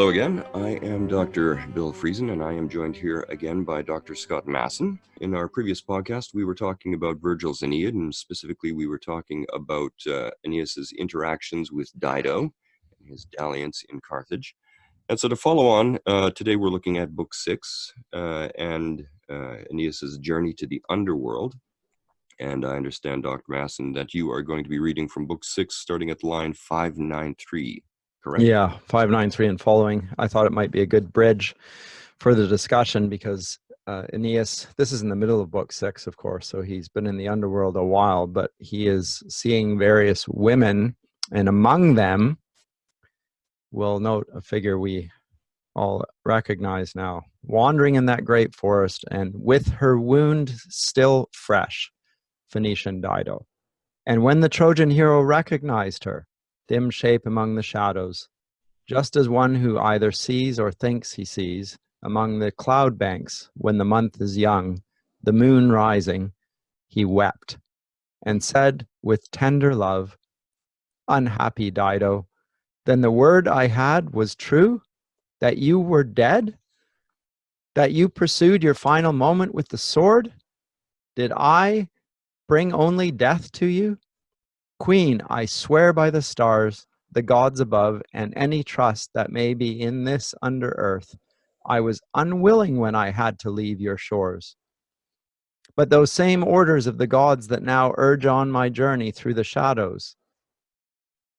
Hello again. I am Dr. Bill Friesen, and I am joined here again by Dr. Scott Masson. In our previous podcast, we were talking about Virgil's Aeneid, and specifically we were talking about Aeneas's interactions with Dido and his dalliance in Carthage. And so to follow on, today we're looking at Book 6 and Aeneas's journey to the Underworld. And I understand, Dr. Masson, that you are going to be reading from Book 6, starting at line 593. Correct? Yeah, 593 and following. I thought it might be a good bridge for the discussion because Aeneas, this is in the middle of Book 6, of course, so he's been in the underworld a while, but he is seeing various women, and among them, we'll note a figure we all recognize now, wandering in that great forest, and with her wound still fresh, Phoenician Dido. And when the Trojan hero recognized her, dim shape among the shadows, just as one who either sees or thinks he sees, among the cloud banks when the month is young, the moon rising, he wept, and said with tender love, "Unhappy Dido, then the word I had was true, that you were dead, that you pursued your final moment with the sword? Did I bring only death to you? Queen, I swear by the stars, the gods above, and any trust that may be in this under earth, I was unwilling when I had to leave your shores. But those same orders of the gods that now urge on my journey through the shadows,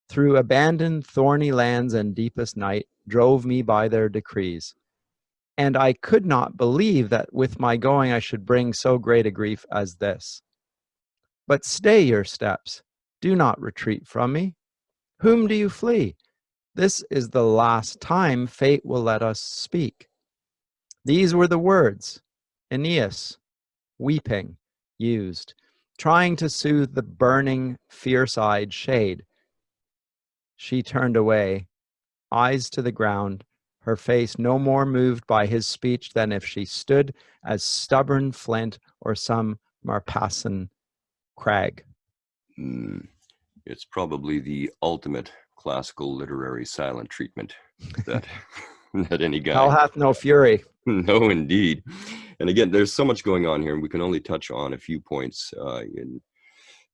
through abandoned thorny lands and deepest night, drove me by their decrees. And I could not believe that with my going I should bring so great a grief as this. But stay your steps. Do not retreat from me. Whom do you flee? This is the last time fate will let us speak." These were the words Aeneas, weeping, used, trying to soothe the burning, fierce-eyed shade. She turned away, eyes to the ground, her face no more moved by his speech than if she stood as stubborn flint or some Marpassan crag. It's probably the ultimate classical literary silent treatment that that any guy. Hell hath no fury. No, indeed. And again, there's so much going on here, and we can only touch on a few points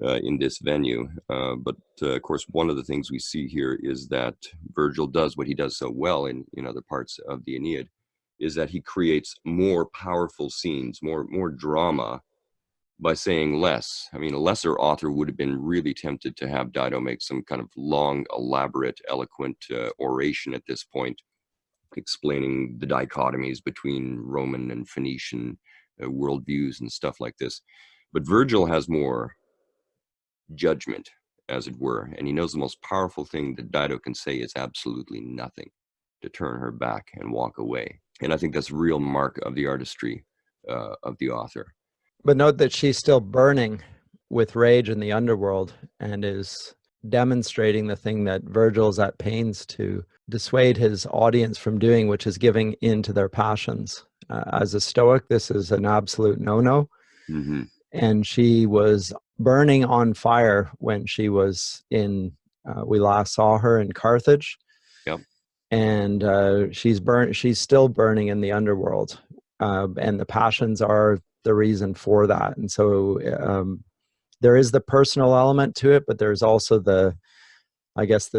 in this venue. But of course, one of the things we see here is that Virgil does what he does so well in other parts of the Aeneid, is that he creates more powerful scenes, more drama, by saying less. I mean, a lesser author would have been really tempted to have Dido make some kind of long, elaborate, eloquent oration at this point, explaining the dichotomies between Roman and Phoenician worldviews and stuff like this. But Virgil has more judgment, as it were, and he knows the most powerful thing that Dido can say is absolutely nothing, to turn her back and walk away. And I think that's a real mark of the artistry of the author. But note that she's still burning with rage in the underworld and is demonstrating the thing that Virgil's at pains to dissuade his audience from doing, which is giving in to their passions. As a Stoic, this is an absolute no-no. Mm-hmm. And she was burning on fire when she was we last saw her in Carthage. Yep. And she's still burning in the underworld. And the passions are the reason for that. And so there is the personal element to it, but there's also the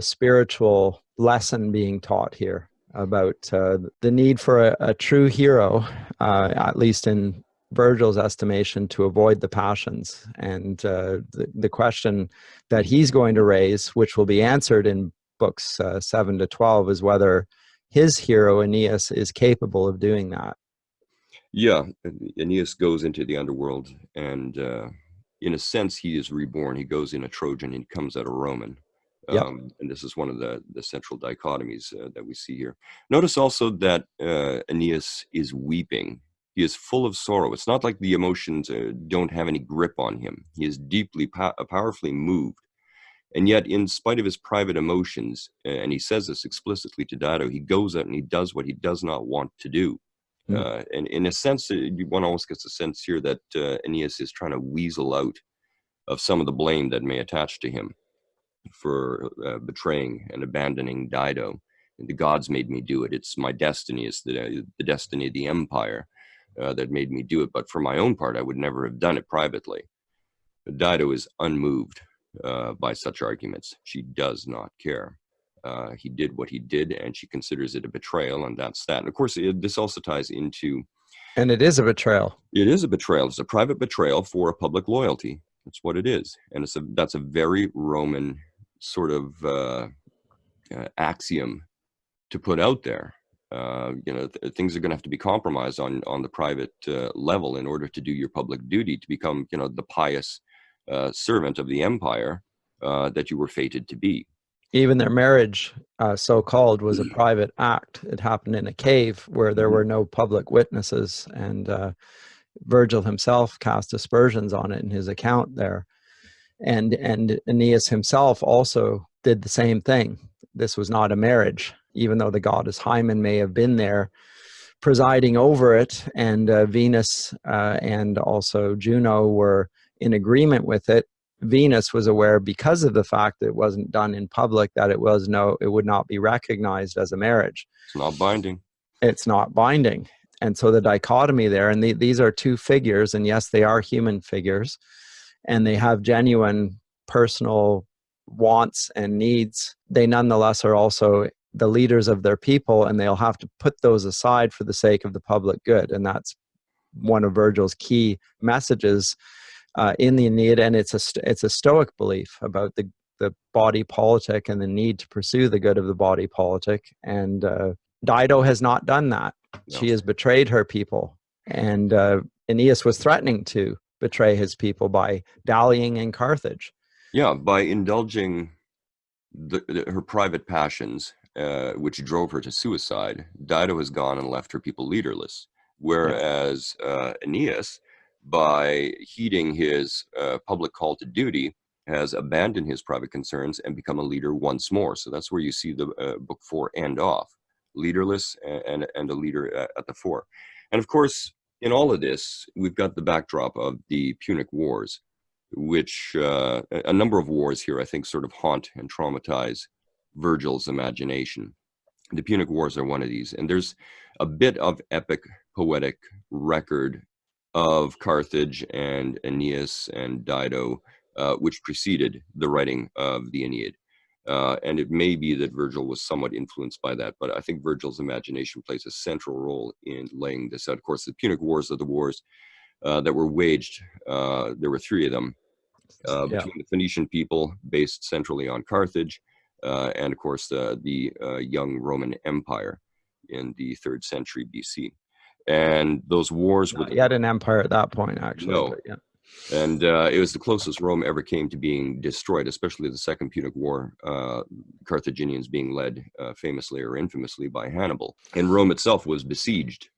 spiritual lesson being taught here about the need for a true hero, at least in Virgil's estimation, to avoid the passions. And the question that he's going to raise, which will be answered in books 7 to 12, is whether his hero Aeneas is capable of doing that. Yeah, Aeneas goes into the underworld, and in a sense, he is reborn. He goes in a Trojan and comes out a Roman. Yep. And this is one of the central dichotomies that we see here. Notice also that Aeneas is weeping. He is full of sorrow. It's not like the emotions don't have any grip on him. He is deeply, powerfully moved. And yet, in spite of his private emotions, and he says this explicitly to Dido, he goes out and he does what he does not want to do. And in a sense, one almost gets a sense here that Aeneas is trying to weasel out of some of the blame that may attach to him for betraying and abandoning Dido. The gods made me do it. It's my destiny. It's the destiny of the empire that made me do it. But for my own part, I would never have done it privately. Dido is unmoved by such arguments. She does not care. He did what he did, and she considers it a betrayal, and that's that. And of course, this also ties into... And it is a betrayal. It is a betrayal. It's a private betrayal for a public loyalty. That's what it is. And that's a very Roman sort of axiom to put out there. Things are going to have to be compromised on the private level in order to do your public duty, to become, the pious servant of the empire that you were fated to be. Even their marriage, so-called, was a private act. It happened in a cave where there were no public witnesses, and Virgil himself cast aspersions on it in his account there. And Aeneas himself also did the same thing. This was not a marriage, even though the goddess Hymen may have been there presiding over it, and Venus and also Juno were in agreement with it. Venus was aware, because of the fact that it wasn't done in public, that it would not be recognized as a marriage. It's not binding. It's not binding. And so the dichotomy there, and these are two figures, and yes, they are human figures, and they have genuine personal wants and needs. They nonetheless are also the leaders of their people, and they'll have to put those aside for the sake of the public good. And that's one of Virgil's key messages in the Aeneid, and it's a Stoic belief about the body politic and the need to pursue the good of the body politic. And Dido has not done that. No. She has betrayed her people, and Aeneas was threatening to betray his people by dallying in Carthage. Yeah, by indulging her private passions, which drove her to suicide. Dido has gone and left her people leaderless, whereas Aeneas, by heeding his public call to duty, has abandoned his private concerns and become a leader once more. So that's where you see the book 4 end off, leaderless and a leader at the fore. And of course, in all of this, we've got the backdrop of the Punic Wars, which a number of wars here, I think, sort of haunt and traumatize Virgil's imagination. The Punic Wars are one of these. And there's a bit of epic poetic record of Carthage and Aeneas and Dido, which preceded the writing of the Aeneid. And it may be that Virgil was somewhat influenced by that, but I think Virgil's imagination plays a central role in laying this out. Of course, the Punic Wars are the wars that were waged. There were 3 of them between the Phoenician people, based centrally on Carthage, and of course the young Roman Empire in the 3rd century BC. And those wars were... Not yet an empire at that point, actually. No. But yeah. And it was the closest Rome ever came to being destroyed, especially the Second Punic War, Carthaginians being led famously or infamously by Hannibal. And Rome itself was besieged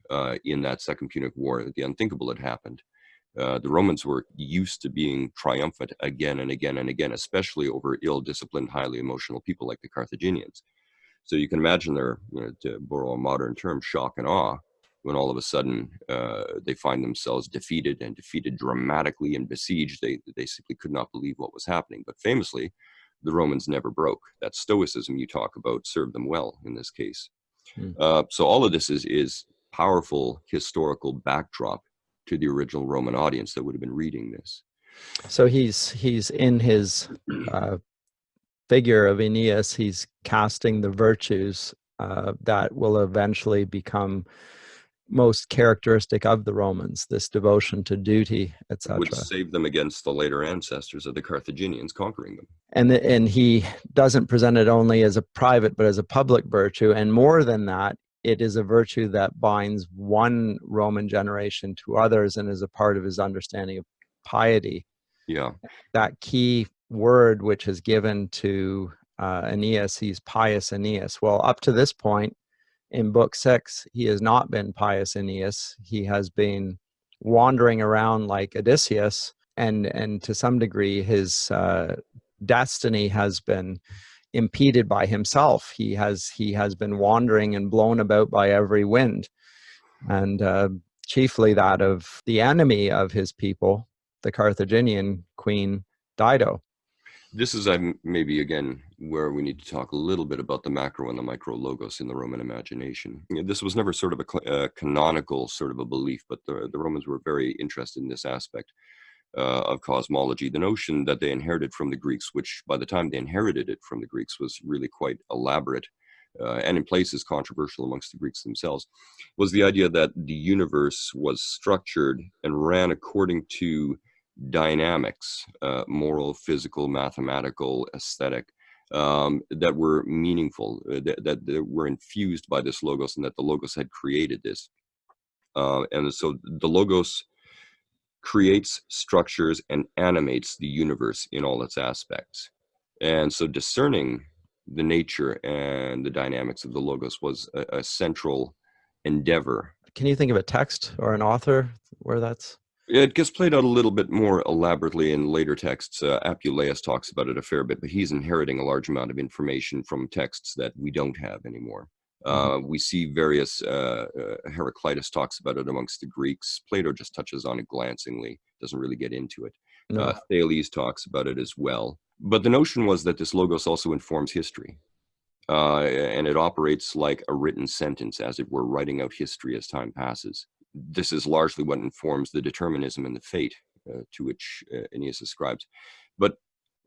in that Second Punic War. The unthinkable had happened. The Romans were used to being triumphant again and again and again, especially over ill-disciplined, highly emotional people like the Carthaginians. So you can imagine their, to borrow a modern term, shock and awe, when all of a sudden they find themselves defeated dramatically and besieged. They simply could not believe what was happening. But famously, the Romans never broke. That stoicism you talk about served them well in this case. So all of this is powerful historical backdrop to the original Roman audience that would have been reading this. So he's in his figure of Aeneas, he's casting the virtues that will eventually become most characteristic of the Romans, this devotion to duty, etc. Would save them against the later ancestors of the Carthaginians conquering them. And he doesn't present it only as a private, but as a public virtue. And more than that, it is a virtue that binds one Roman generation to others and is a part of his understanding of piety. Yeah. That key word which is given to Aeneas, he's pious Aeneas. Well, up to this point, in book 6, he has not been pious Aeneas. He has been wandering around like Odysseus, and to some degree his destiny has been impeded by himself. He has been wandering and blown about by every wind, and chiefly that of the enemy of his people, the Carthaginian queen Dido. This is maybe again where we need to talk a little bit about the macro and the micro logos in the Roman imagination. This was never sort of a canonical sort of a belief, but the Romans were very interested in this aspect of cosmology. The notion that they inherited from the Greeks, which by the time they inherited it from the Greeks was really quite elaborate, and in places controversial amongst the Greeks themselves, was the idea that the universe was structured and ran according to dynamics, moral, physical, mathematical, aesthetic, that were meaningful, that were infused by this logos, and that the logos had created this. And so the logos creates structures and animates the universe in all its aspects. And so discerning the nature and the dynamics of the logos was a central endeavor. Can you think of a text or an author where that's? It gets played out a little bit more elaborately in later texts. Apuleius talks about it a fair bit, but he's inheriting a large amount of information from texts that we don't have anymore. We see various, Heraclitus talks about it amongst the Greeks. Plato just touches on it glancingly, doesn't really get into it. No. Thales talks about it as well. But the notion was that this logos also informs history. And it operates like a written sentence, as it were, writing out history as time passes. This is largely what informs the determinism and the fate to which Aeneas ascribes. But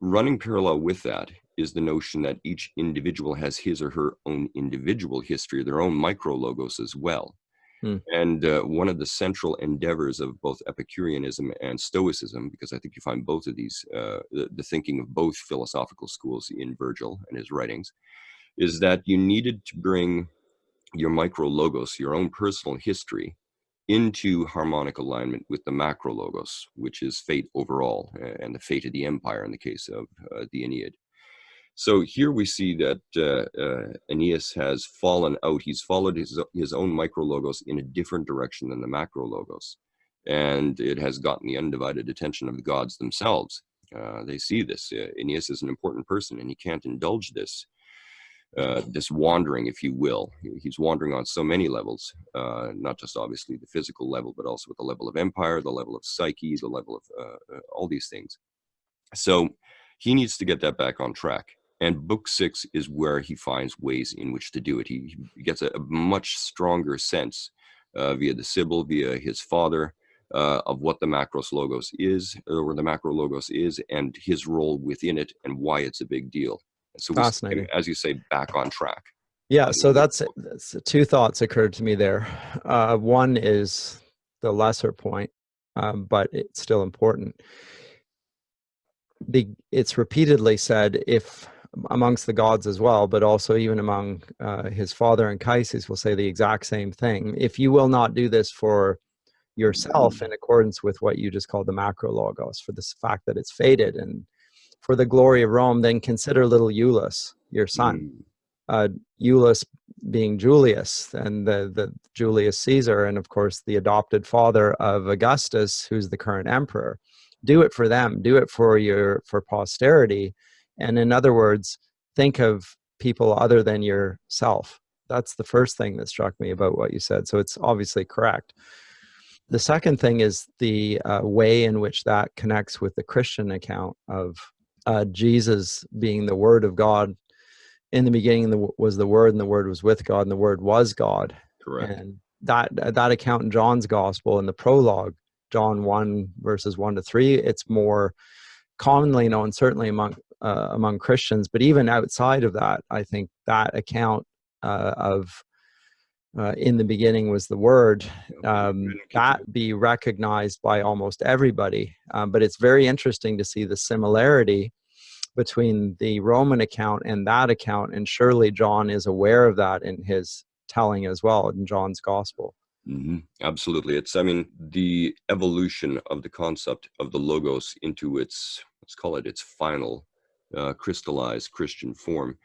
running parallel with that is the notion that each individual has his or her own individual history, their own micro logos as well. And one of the central endeavors of both Epicureanism and Stoicism, because I think you find both of these, the thinking of both philosophical schools in Virgil and his writings, is that you needed to bring your micro logos, your own personal history, into harmonic alignment with the macro logos, which is fate overall, and the fate of the empire in the case of the Aeneid. So here we see that Aeneas has fallen out. He's followed his own micro logos in a different direction than the macro logos, and it has gotten the undivided attention of the gods themselves. They see this. Aeneas is an important person, and he can't indulge this wandering, if you will. He's wandering on so many levels, not just obviously the physical level, but also at the level of empire, the level of psyche, the level of all these things. So he needs to get that back on track. And book 6 is where he finds ways in which to do it. He gets a much stronger sense via the Sibyl, via his father, of what the macros logos is, or the macro logos is, and his role within it, and why it's a big deal. So Fascinating. as you say, back on track. Yeah, so that's two thoughts occurred to me there. One is the lesser point, but it's still important. It's repeatedly said, if amongst the gods as well, but also even among his father Anchises will say the exact same thing. If you will not do this for yourself in accordance with what you just called the macro logos, for this fact that it's fated and for the glory of Rome, then consider little Iulus, your son. Iulus being Julius, and the Julius Caesar, and of course the adopted father of Augustus, who's the current emperor. Do it for them. Do it for posterity. And in other words, think of people other than yourself. That's the first thing that struck me about what you said. So it's obviously correct. The second thing is the way in which that connects with the Christian account of Jesus being the Word of God. In the beginning was the Word, and the Word was with God, and the Word was God. Correct. And that account in John's Gospel, in the prologue, John 1, verses 1 to 3, it's more commonly known, certainly among Christians, but even outside of that, I think that account of in the beginning was the Word, that be recognized by almost everybody. But it's very interesting to see the similarity between the Roman account and that account, and surely John is aware of that in his telling as well, in John's Gospel. Absolutely. I mean, the evolution of the concept of the logos into its, let's call it its final crystallized Christian form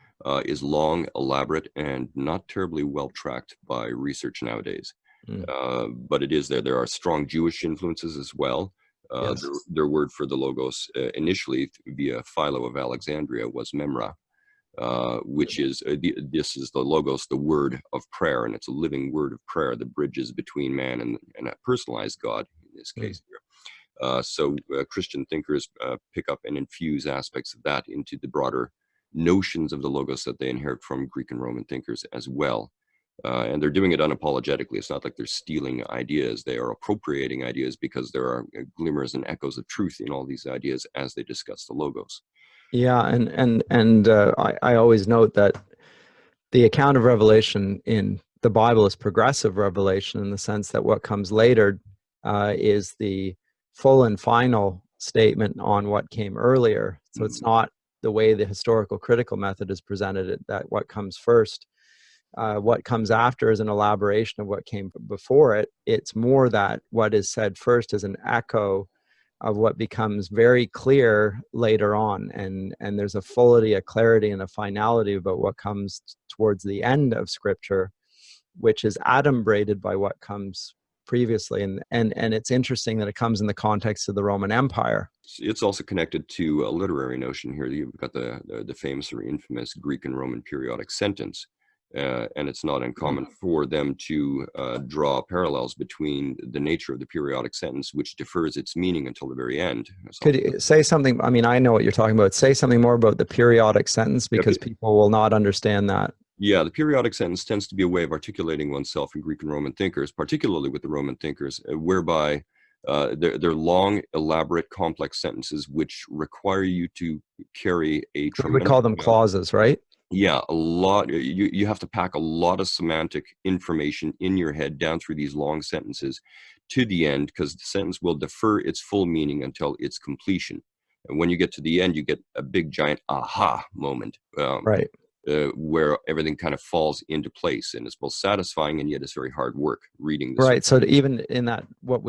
is long, elaborate, and not terribly well tracked by research nowadays. But it is there. There are strong Jewish influences as well. Yes. Their word for the logos initially via Philo of Alexandria was memra, which is this is the logos, the word of prayer, and it's a living word of prayer that bridges between man and a personalized God in this case here. So Christian thinkers pick up and infuse aspects of that into the broader notions of the logos that they inherit from Greek and Roman thinkers as well. And they're doing it unapologetically. It's not like they're stealing ideas. They are appropriating ideas because there are glimmers and echoes of truth in all these ideas as they discuss the logos. Yeah, I always note that the account of revelation in the Bible is progressive revelation, in the sense that what comes later is the full and final statement on what came earlier. So it's not the way the historical critical method is presented, that what comes first, what comes after is an elaboration of what came before it. It's more that what is said first is an echo of what becomes very clear later on, and there's a fullity, a clarity, and a finality about what comes towards the end of Scripture, which is adumbrated by what comes previously. And it's interesting that it comes in the context of the Roman Empire. It's also connected to a literary notion here. You've got the famous or infamous Greek and Roman periodic sentence. And it's not uncommon for them to draw parallels between the nature of the periodic sentence, which defers its meaning until the very end. Could you say something? I mean, I know what you're talking about. Say something more about the periodic sentence, because people will not understand that. Yeah, the periodic sentence tends to be a way of articulating oneself in Greek and Roman thinkers, particularly with the Roman thinkers, whereby they're long, elaborate, complex sentences which require you to carry a tremendous... We call them clauses, right? Yeah, a lot. You have to pack a lot of semantic information in your head down through these long sentences to the end, because the sentence will defer its full meaning until its completion. And when you get to the end, you get a big, giant aha moment, right, where everything kind of falls into place, and it's both satisfying and yet it's very hard work reading this. Right. So even in that, what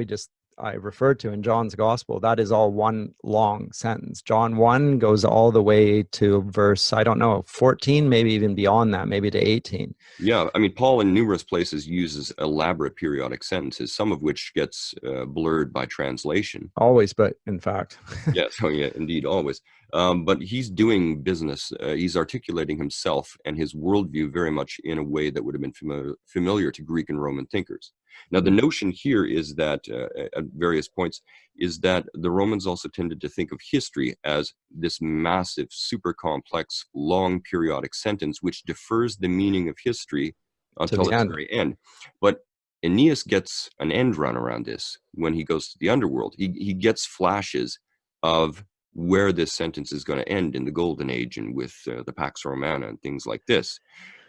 I referred to in John's gospel, that is all one long sentence. John 1 goes all the way to verse, I don't know, 14, maybe even beyond that, maybe to 18. Yeah, I mean, Paul in numerous places uses elaborate periodic sentences, some of which gets blurred by translation. Always, but in fact. Yes, oh yeah, indeed, always. But he's doing business. He's articulating himself and his worldview very much in a way that would have been familiar to Greek and Roman thinkers. Now, the notion here is that, at various points, is that the Romans also tended to think of history as this massive, super complex, long periodic sentence, which defers the meaning of history until its very end. But Aeneas gets an end run around this when he goes to the Underworld. He gets flashes of where this sentence is going to end in the Golden Age and with the Pax Romana and things like this.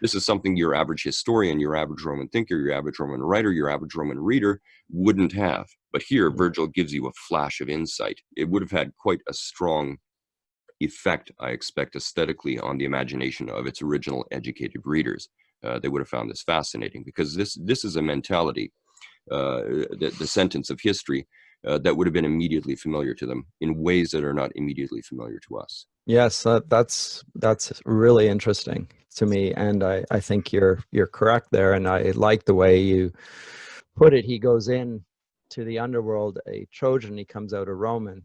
This is something your average historian, your average Roman thinker, your average Roman writer, your average Roman reader wouldn't have. But here, Virgil gives you a flash of insight. It would have had quite a strong effect, I expect, aesthetically on the imagination of its original educated readers. They would have found this fascinating, because this is a mentality, the sentence of history, that would have been immediately familiar to them in ways that are not immediately familiar to us. Yes, that's really interesting to me, and I think you're correct there, and I like the way you put it. He goes in to the underworld a Trojan, he comes out a Roman.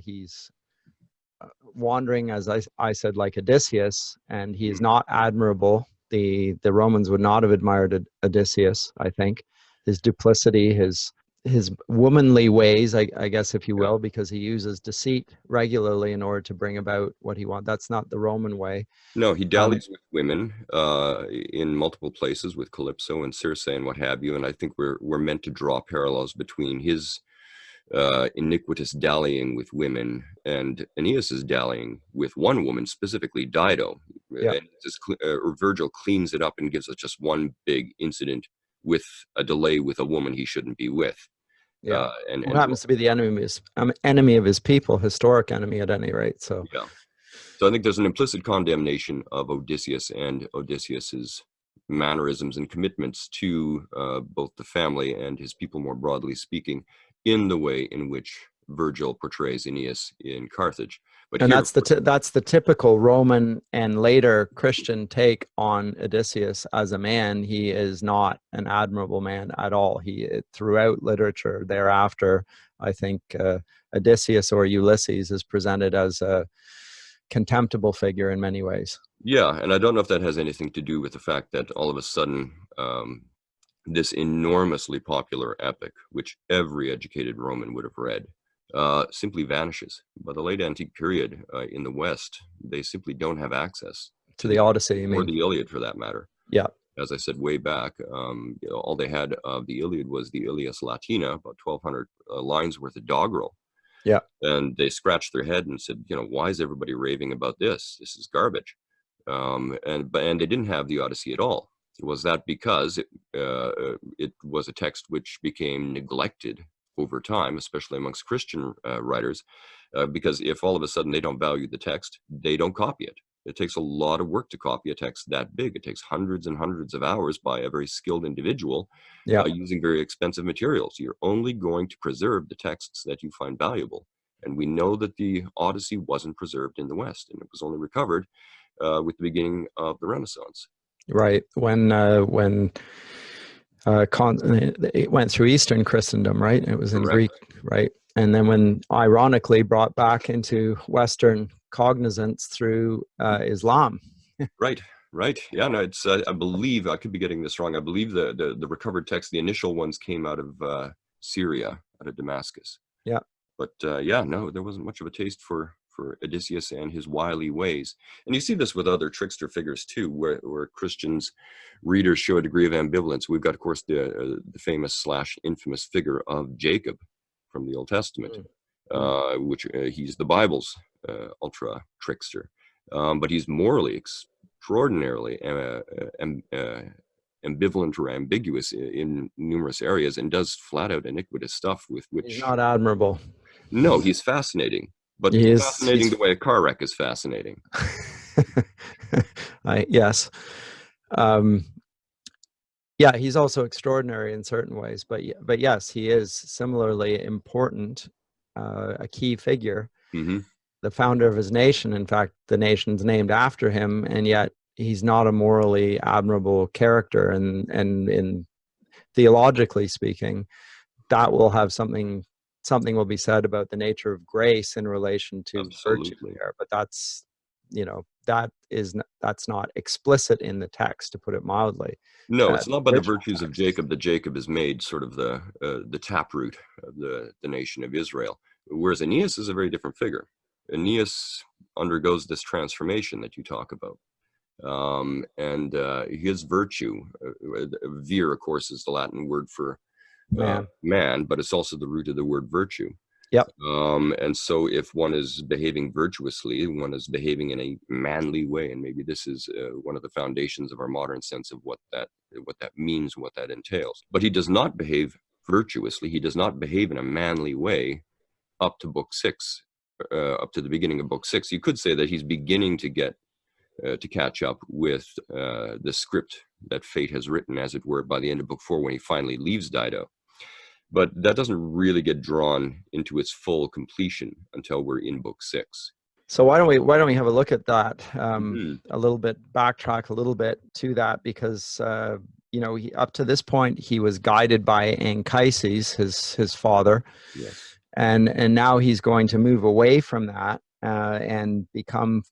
He's wandering, as I said, like Odysseus, and he is not admirable. The Romans would not have admired Odysseus, I think. His duplicity, his womanly ways, I guess, if you will, because he uses deceit regularly in order to bring about what he wants. That's not the Roman way. No, he dallies with women in multiple places, with Calypso and Circe and what have you. And I think we're meant to draw parallels between his iniquitous dallying with women and Aeneas's dallying with one woman, specifically Dido. Yeah. And Virgil cleans it up and gives us just one big incident with a delay with a woman he shouldn't be with. Yeah, and happens to be the enemy of his people, historic enemy at any rate. So yeah, so I think there's an implicit condemnation of Odysseus and Odysseus's mannerisms and commitments to both the family and his people, more broadly speaking, in the way in which Virgil portrays Aeneas in Carthage. But and here, that's the typical Roman and later Christian take on Odysseus as a man. He is not an admirable man at all. He, throughout literature thereafter, I think Odysseus or Ulysses is presented as a contemptible figure in many ways. Yeah, and I don't know if that has anything to do with the fact that all of a sudden this enormously popular epic, which every educated Roman would have read, simply vanishes. By the late antique period in the West, they simply don't have access To to the the Odyssey, you or mean? the Iliad for that matter. Yeah, As I said way back, all they had of the Iliad was the Ilias Latina, about 1,200 lines worth of doggerel. yeah, And they scratched their head and said, why is everybody raving about this? This is garbage. And they didn't have the Odyssey at all. Was that because it was a text which became neglected over time, especially amongst Christian writers? Because if all of a sudden they don't value the text, they don't copy it. It takes a lot of work to copy a text that big. It takes hundreds and hundreds of hours by a very skilled individual yeah. using very expensive materials. You're only going to preserve the texts that you find valuable. And we know that the Odyssey wasn't preserved in the West, and it was only recovered with the beginning of the Renaissance. Right. When it went through Eastern Christendom, right? It was in Correct. Greek, right? And then when ironically brought back into Western cognizance through Islam. Right. Right. Yeah. No. It's. I believe I could be getting this wrong. I believe the recovered text, the initial ones, came out of Syria, out of Damascus. Yeah. But yeah, no, there wasn't much of a taste for Odysseus and his wily ways. And you see this with other trickster figures too, where Christians readers show a degree of ambivalence. We've got, of course, the famous / infamous figure of Jacob from the Old Testament, which he's the Bible's ultra trickster, but he's morally extraordinarily ambivalent or ambiguous in numerous areas, and does flat out iniquitous stuff with He's which. not admirable. No, he's fascinating, but He is. fascinating the way a car wreck is fascinating. Yes. Um, yeah, he's also extraordinary in certain ways, but yes, he is similarly important, a key figure, Mm-hmm. the founder of his nation. In fact, the nation's named after him, and yet he's not a morally admirable character. And in theologically speaking, that will have something will be said about the nature of grace in relation to virtue Absolutely. there. But that's, that's not explicit in the text, to put it mildly. No, it's not by the Original virtues of text. Jacob that Jacob is made sort of the taproot of the nation of Israel, whereas Aeneas is a very different figure. Aeneas undergoes this transformation that you talk about. And his virtue, vir, of course, is the Latin word for man, but it's also the root of the word virtue. Yep. And so if one is behaving virtuously, one is behaving in a manly way, and maybe this is one of the foundations of our modern sense of what that means, what that entails. But he does not behave virtuously. He does not behave in a manly way up to book 6, up to the beginning of book 6. You could say that he's beginning to get to catch up with the script that fate has written, as it were, by the end of book 4, when he finally leaves Dido. But that doesn't really get drawn into its full completion until we're in book 6. So why don't we have a look at that Mm-hmm. a little bit, backtrack a little bit to that, because up to this point he was guided by Anchises, his father, Yes. and now he's going to move away from that and become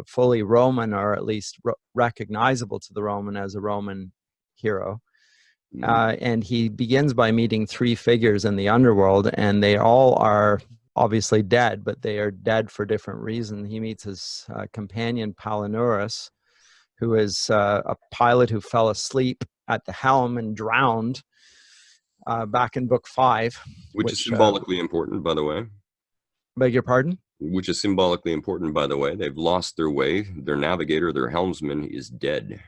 fully Roman, or at least recognizable to the Roman as a Roman hero. And he begins by meeting 3 figures in the underworld, and they all are obviously dead, but they are dead for different reasons. He meets his companion Palinurus, who is a pilot who fell asleep at the helm and drowned back in book 5. Which is symbolically important, by the way. Beg your pardon? Which is symbolically important, by the way. They've lost their way. Their navigator, their helmsman, is dead.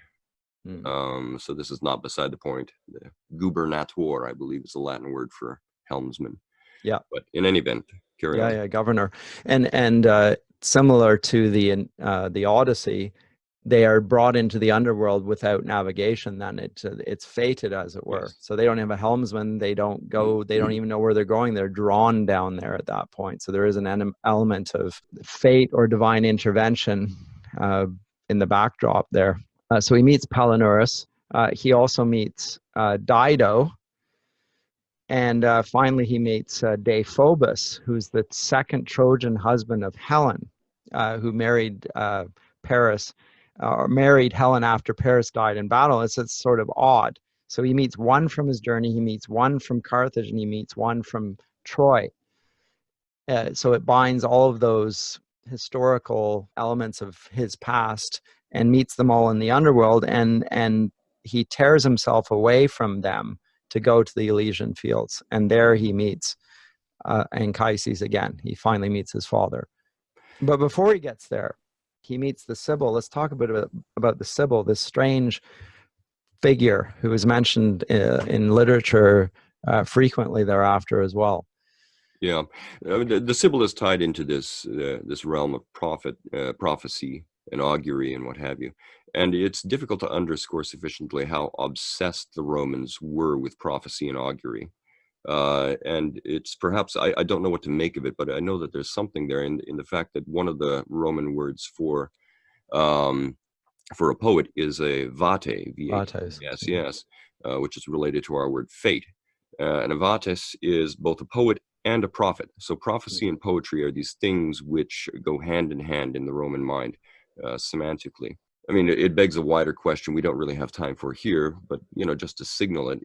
So this is not beside the point. The gubernator, I believe, is the Latin word for helmsman. Yeah. But in any event, carry on. Yeah, governor. And similar to the Odyssey, they are brought into the underworld without navigation. Then it's fated, as it were. Yes. So they don't have a helmsman. They don't go. They don't even know where they're going. They're drawn down there at that point. So there is an element of fate or divine intervention in the backdrop there. So he meets Palinurus. He also meets Dido. And finally, he meets Deiphobus, who's the second Trojan husband of Helen, who married Paris, or married Helen after Paris died in battle. It's sort of odd. So he meets one from his journey, he meets one from Carthage, and he meets one from Troy. So it binds all of those historical elements of his past and meets them all in the underworld, and he tears himself away from them to go to the Elysian fields, and there he meets Anchises again. He finally meets his father. But before he gets there, he meets the Sibyl. Let's talk a bit about the Sibyl, this strange figure who is mentioned in literature frequently thereafter as well. Yeah, the Sibyl is tied into this realm of prophecy and augury and what have you. And it's difficult to underscore sufficiently how obsessed the Romans were with prophecy and augury. And it's perhaps, I don't know what to make of it, but I know that there's something there in the fact that one of the Roman words for a poet is a vate, V-A-T-E-S, which is related to our word fate. And a vates is both a poet and a prophet. So prophecy and poetry are these things which go hand in hand in the Roman mind, semantically. I mean, it begs a wider question we don't really have time for here, but, just to signal it,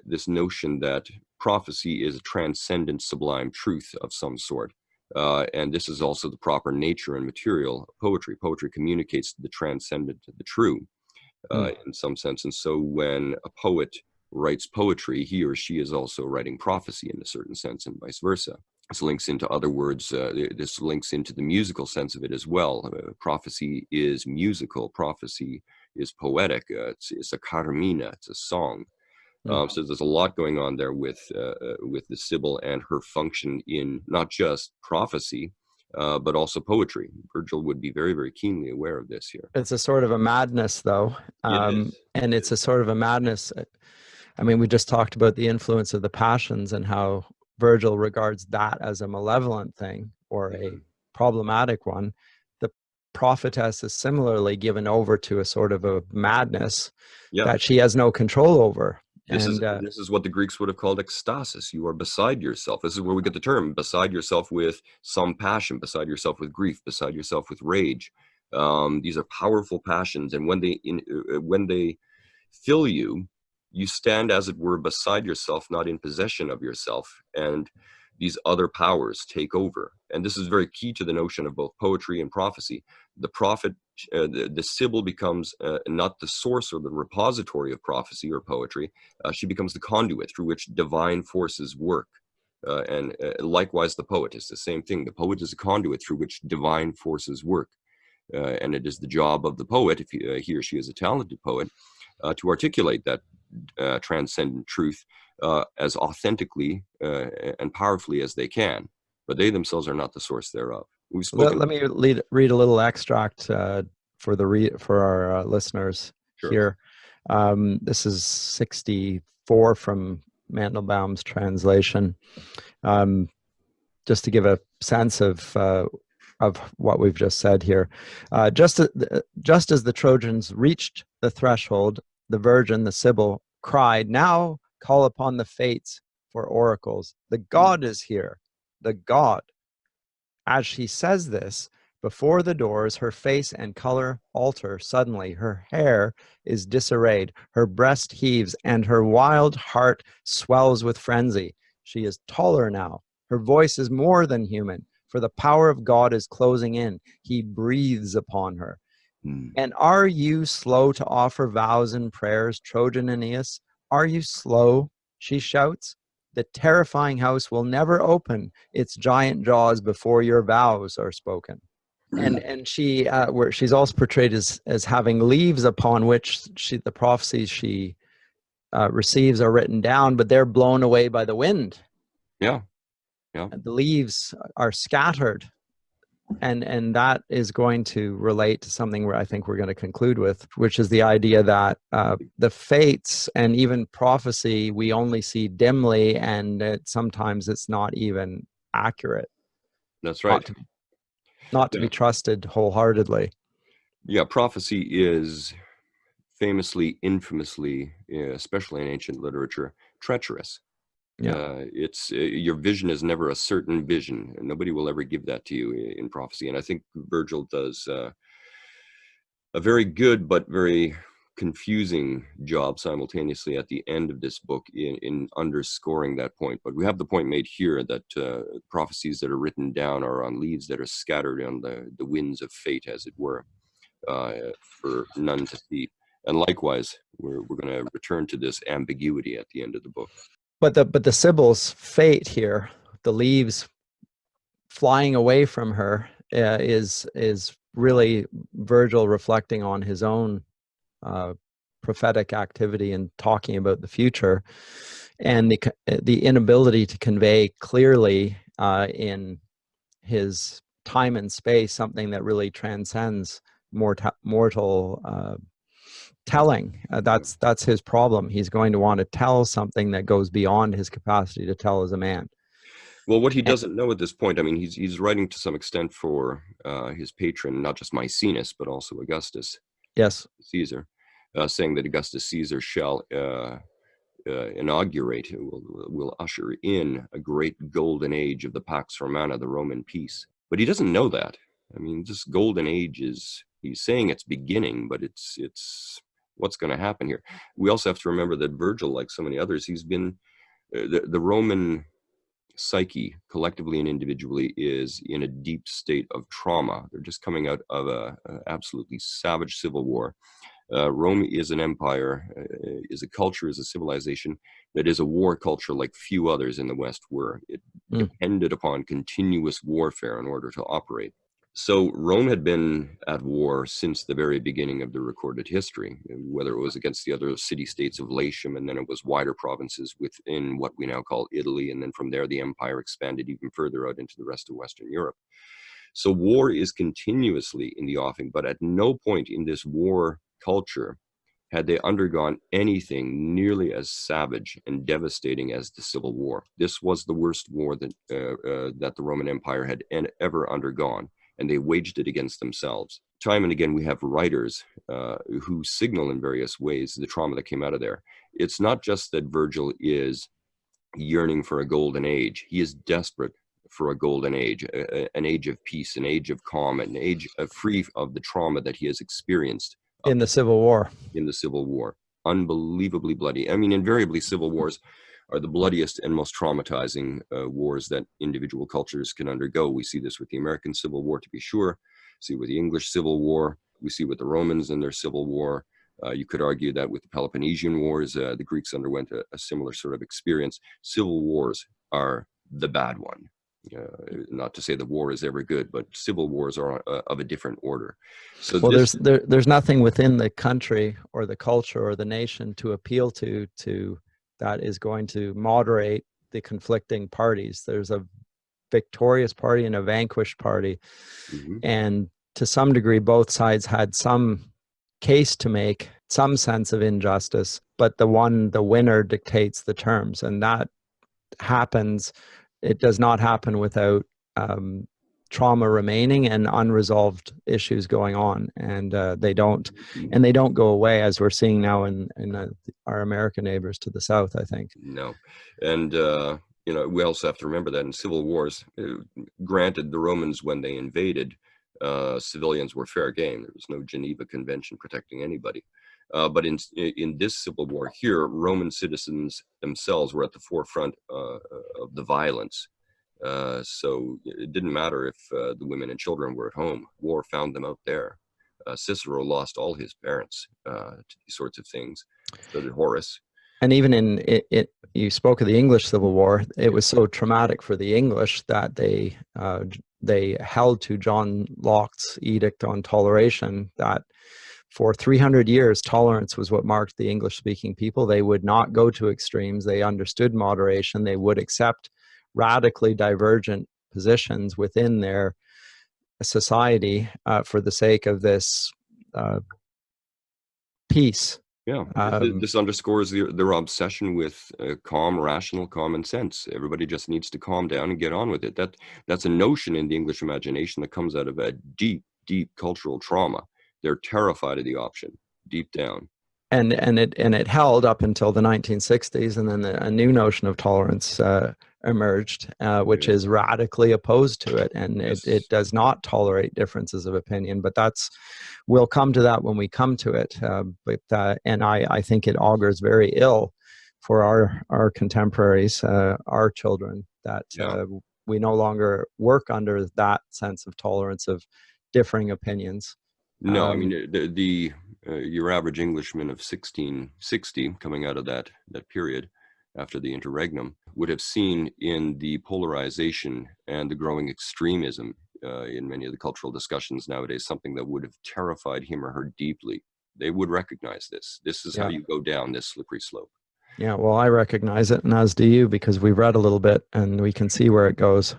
this notion that prophecy is a transcendent, sublime truth of some sort. And this is also the proper nature and material of poetry. Poetry communicates the transcendent, the true, in some sense. And so when a poet writes poetry, he or she is also writing prophecy in a certain sense, and vice versa. This links into other words. This links into the musical sense of it as well. Prophecy is musical. Prophecy is poetic. It's a carmina. It's a song. So there's a lot going on there with the Sibyl and her function in not just prophecy, but also poetry. Virgil would be very, very keenly aware of this here. It's a sort of a madness, though. And it's a sort of a madness. I mean, we just talked about the influence of the passions and how Virgil regards that as a malevolent thing or a problematic one. The prophetess is similarly given over to a sort of a madness that she has no control over. This is what the Greeks would have called ecstasis. You are beside yourself. This is where we get the term beside yourself with some passion, beside yourself with grief, beside yourself with rage. These are powerful passions, and when they fill you, you stand, as it were, beside yourself, not in possession of yourself, and these other powers take over. And this is very key to the notion of both poetry and prophecy. The prophet, the Sibyl becomes not the source or the repository of prophecy or poetry. She becomes the conduit through which divine forces work. And likewise, the poet is the same thing. The poet is a conduit through which divine forces work. And it is the job of the poet, if he or she is a talented poet, to articulate that transcendent truth as authentically and powerfully as they can, but they themselves are not the source thereof. Let me read a little extract for our listeners here. This is 64 from Mandelbaum's translation, just to give a sense of what we've just said here. Just as the Trojans reached the threshold, the Virgin, the Sibyl, cried, "Now call upon the fates for oracles. The god is here, the god." As she says this, before the doors, her face and color alter suddenly. Her hair is disarrayed, her breast heaves, and her wild heart swells with frenzy. She is taller now. Her voice is more than human, for the power of God is closing in. He breathes upon her. And are you slow to offer vows and prayers, Trojan Aeneas? Are you slow? She shouts. The terrifying house will never open its giant jaws before your vows are spoken. And she's also portrayed as having leaves upon which the prophecies she receives are written down, but they're blown away by the wind. Yeah. The leaves are scattered. And that is going to relate to something where I think we're going to conclude with, which is the idea that the fates and even prophecy we only see dimly, and sometimes it's not even accurate. That's right. Not to be trusted wholeheartedly. Yeah, prophecy is famously, infamously, especially in ancient literature, treacherous. It's your vision is never a certain vision, and nobody will ever give that to you in prophecy. And I think Virgil does a very good but very confusing job simultaneously at the end of this book in underscoring that point. But we have the point made here that prophecies that are written down are on leaves that are scattered on the winds of fate, as it were, for none to see. And likewise, we're going to return to this ambiguity at the end of the book. But the Sibyl's fate here, the leaves flying away from her, is really Virgil reflecting on his own prophetic activity and talking about the future, and the inability to convey clearly in his time and space something that really transcends mortal telling. That's his problem. He's going to want to tell something that goes beyond his capacity to tell as a man. Well, what he doesn't know at this point, I mean, he's writing to some extent for his patron, not just Maecenas, but also Augustus Caesar, saying that Augustus Caesar shall inaugurate, will usher in a great golden age of the Pax Romana, the Roman peace. But he doesn't know that. I mean, this golden age he's saying it's beginning, but it's what's going to happen here. We also have to remember that Virgil, like so many others, he's been, the Roman psyche, collectively and individually, is in a deep state of trauma. They're just coming out of a absolutely savage civil war. Rome is an empire, is a culture, is a civilization that is a war culture like few others in the West were. It depended upon continuous warfare in order to operate. So Rome had been at war since the very beginning of the recorded history, whether it was against the other city-states of Latium, and then it was wider provinces within what we now call Italy, and then from there the empire expanded even further out into the rest of Western Europe. So war is continuously in the offing, but at no point in this war culture had they undergone anything nearly as savage and devastating as the Civil War. This was the worst war that the Roman Empire had ever undergone, and they waged it against themselves. Time and again, we have writers who signal in various ways the trauma that came out of there. It's not just that Virgil is yearning for a golden age. He is desperate for a golden age, an age of peace, an age of calm, an age free of the trauma that he has experienced in the Civil War. In the Civil War. Unbelievably bloody. I mean, invariably, civil wars are the bloodiest and most traumatizing wars that individual cultures can undergo. We see this with the American Civil War, to be sure. We see with the English Civil War. We see with the Romans and their Civil War. You could argue that with the Peloponnesian Wars, the Greeks underwent a similar sort of experience. Civil wars are the bad one. Not to say the war is ever good, but civil wars are of a different order. So well, there's nothing within the country or the culture or the nation to appeal to that is going to moderate the conflicting parties. There's a victorious party and a vanquished party, and to some degree, both sides had some case to make, some sense of injustice, but the winner dictates the terms, and that happens. It does not happen without trauma remaining and unresolved issues going on, and they don't go away, as we're seeing now in our American neighbors to the south, I think. No, and we also have to remember that in civil wars, granted, the Romans, when they invaded, civilians were fair game. There was no Geneva Convention protecting anybody. But in this civil war here, Roman citizens themselves were at the forefront of the violence. So it didn't matter if the women and children were at home. War found them out there. Cicero lost all his parents to these sorts of things. So did Horace. And even in it, you spoke of the English Civil War. It was so traumatic for the English that they held to John Locke's edict on toleration, that for 300 years, tolerance was what marked the English-speaking people. They would not go to extremes. They understood moderation. They would accept radically divergent positions within their society for the sake of this peace. Yeah, this underscores their obsession with calm, rational common sense. Everybody just needs to calm down and get on with it. That's a notion in the English imagination that comes out of a deep, deep cultural trauma. They're terrified of the option deep down. And it held up until the 1960s, and then a new notion of tolerance emerged, which Yeah. is radically opposed to it, and Yes. it does not tolerate differences of opinion. But we'll come to that when we come to it. And I think it augurs very ill for our contemporaries, our children, that Yeah. we no longer work under that sense of tolerance of differing opinions. No, I mean your average Englishman of 1660 coming out of that period after the interregnum would have seen in the polarization and the growing extremism in many of the cultural discussions nowadays something that would have terrified him or her deeply. They would recognize this. This is how Yeah. you go down this slippery slope. Yeah, well, I recognize it, and as do you, because we've read a little bit and we can see where it goes.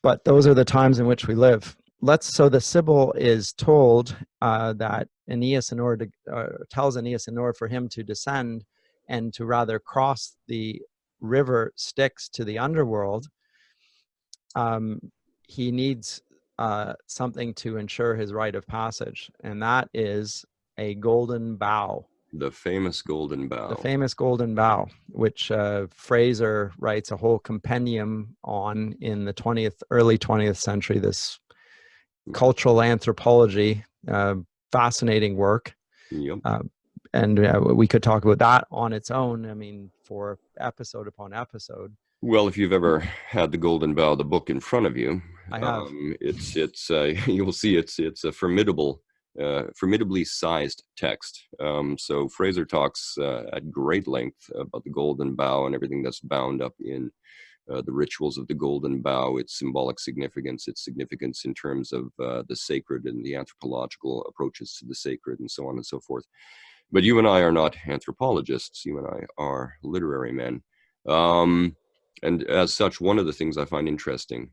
But those are the times in which we live. So the Sibyl is told that Aeneas, tells Aeneas, in order for him to descend and to rather cross the river Styx to the underworld, he needs something to ensure his rite of passage, and that is a golden bow. The famous golden bow. The famous golden bow, which Fraser writes a whole compendium on in the early 20th century, this cultural anthropology, fascinating work. Yep. And we could talk about that on its own, I mean, for episode upon episode. Well, if you've ever had the Golden Bough, the book in front of you, I have. It's you will see it's a formidably sized text. So Fraser talks at great length about the Golden Bough and everything that's bound up in the rituals of the Golden Bough, its symbolic significance, its significance in terms of the sacred and the anthropological approaches to the sacred, and so on and so forth. But you and I are not anthropologists. You and I are literary men. And as such, one of the things I find interesting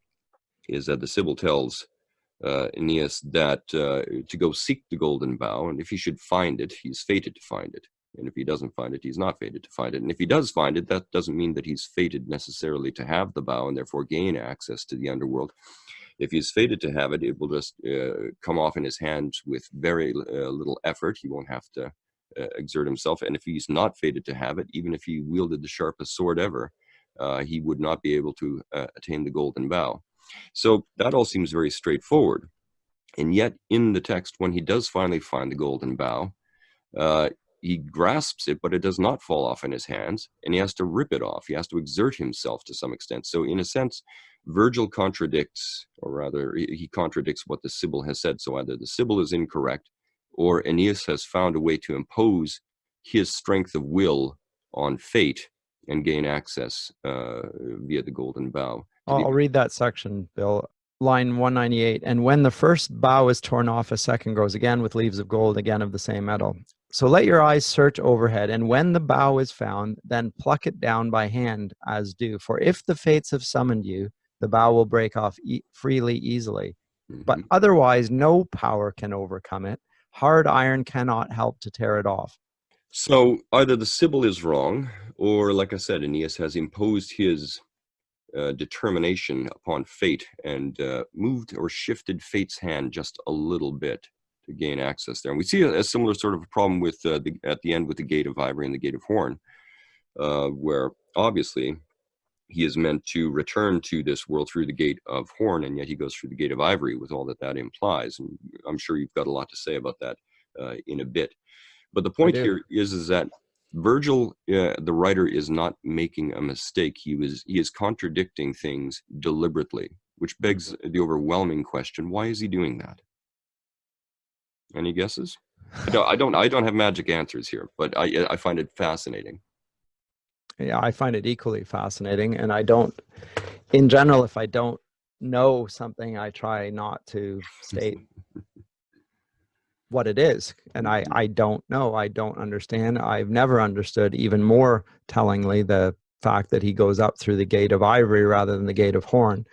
is that the Sibyl tells Aeneas that to go seek the golden bough, and if he should find it, he's fated to find it. And if he doesn't find it, he's not fated to find it. And if he does find it, that doesn't mean that he's fated necessarily to have the bough and therefore gain access to the underworld. If he's fated to have it, it will just come off in his hands with very little effort. He won't have to exert himself. And if he's not fated to have it, even if he wielded the sharpest sword ever, he would not be able to attain the golden bough. So that all seems very straightforward. And yet in the text, when he does finally find the golden bough, he grasps it, but it does not fall off in his hands, and he has to rip it off. He has to exert himself to some extent. So in a sense, Virgil contradicts, or rather he contradicts what the Sibyl has said. So either the Sibyl is incorrect, or Aeneas has found a way to impose his strength of will on fate and gain access via the golden bough. I'll read that section, Bill. Line 198. And when the first bough is torn off, a second grows again with leaves of gold, again of the same metal. So let your eyes search overhead, and when the bough is found, then pluck it down by hand as do. For if the fates have summoned you, the bough will break off freely, easily. Mm-hmm. But otherwise, no power can overcome it. Hard iron cannot help to tear it off. So either the Sibyl is wrong, or like I said, Aeneas has imposed his determination upon fate and moved or shifted fate's hand just a little bit to gain access there. And we see a similar sort of problem with at the end with the Gate of Ivory and the Gate of Horn, where obviously he is meant to return to this world through the Gate of Horn, and yet he goes through the Gate of Ivory with all that implies. And I'm sure you've got a lot to say about that in a bit. But the point here is that Virgil, the writer, is not making a mistake. He is contradicting things deliberately, which begs the overwhelming question: why is he doing that? Any guesses? I don't have magic answers here, but I find it fascinating. Yeah, I find it equally fascinating, and I don't, in general, if I don't know something, I try not to state what it is. And I don't know. I don't understand. I've never understood, even more tellingly, the fact that he goes up through the Gate of Ivory rather than the Gate of Horn.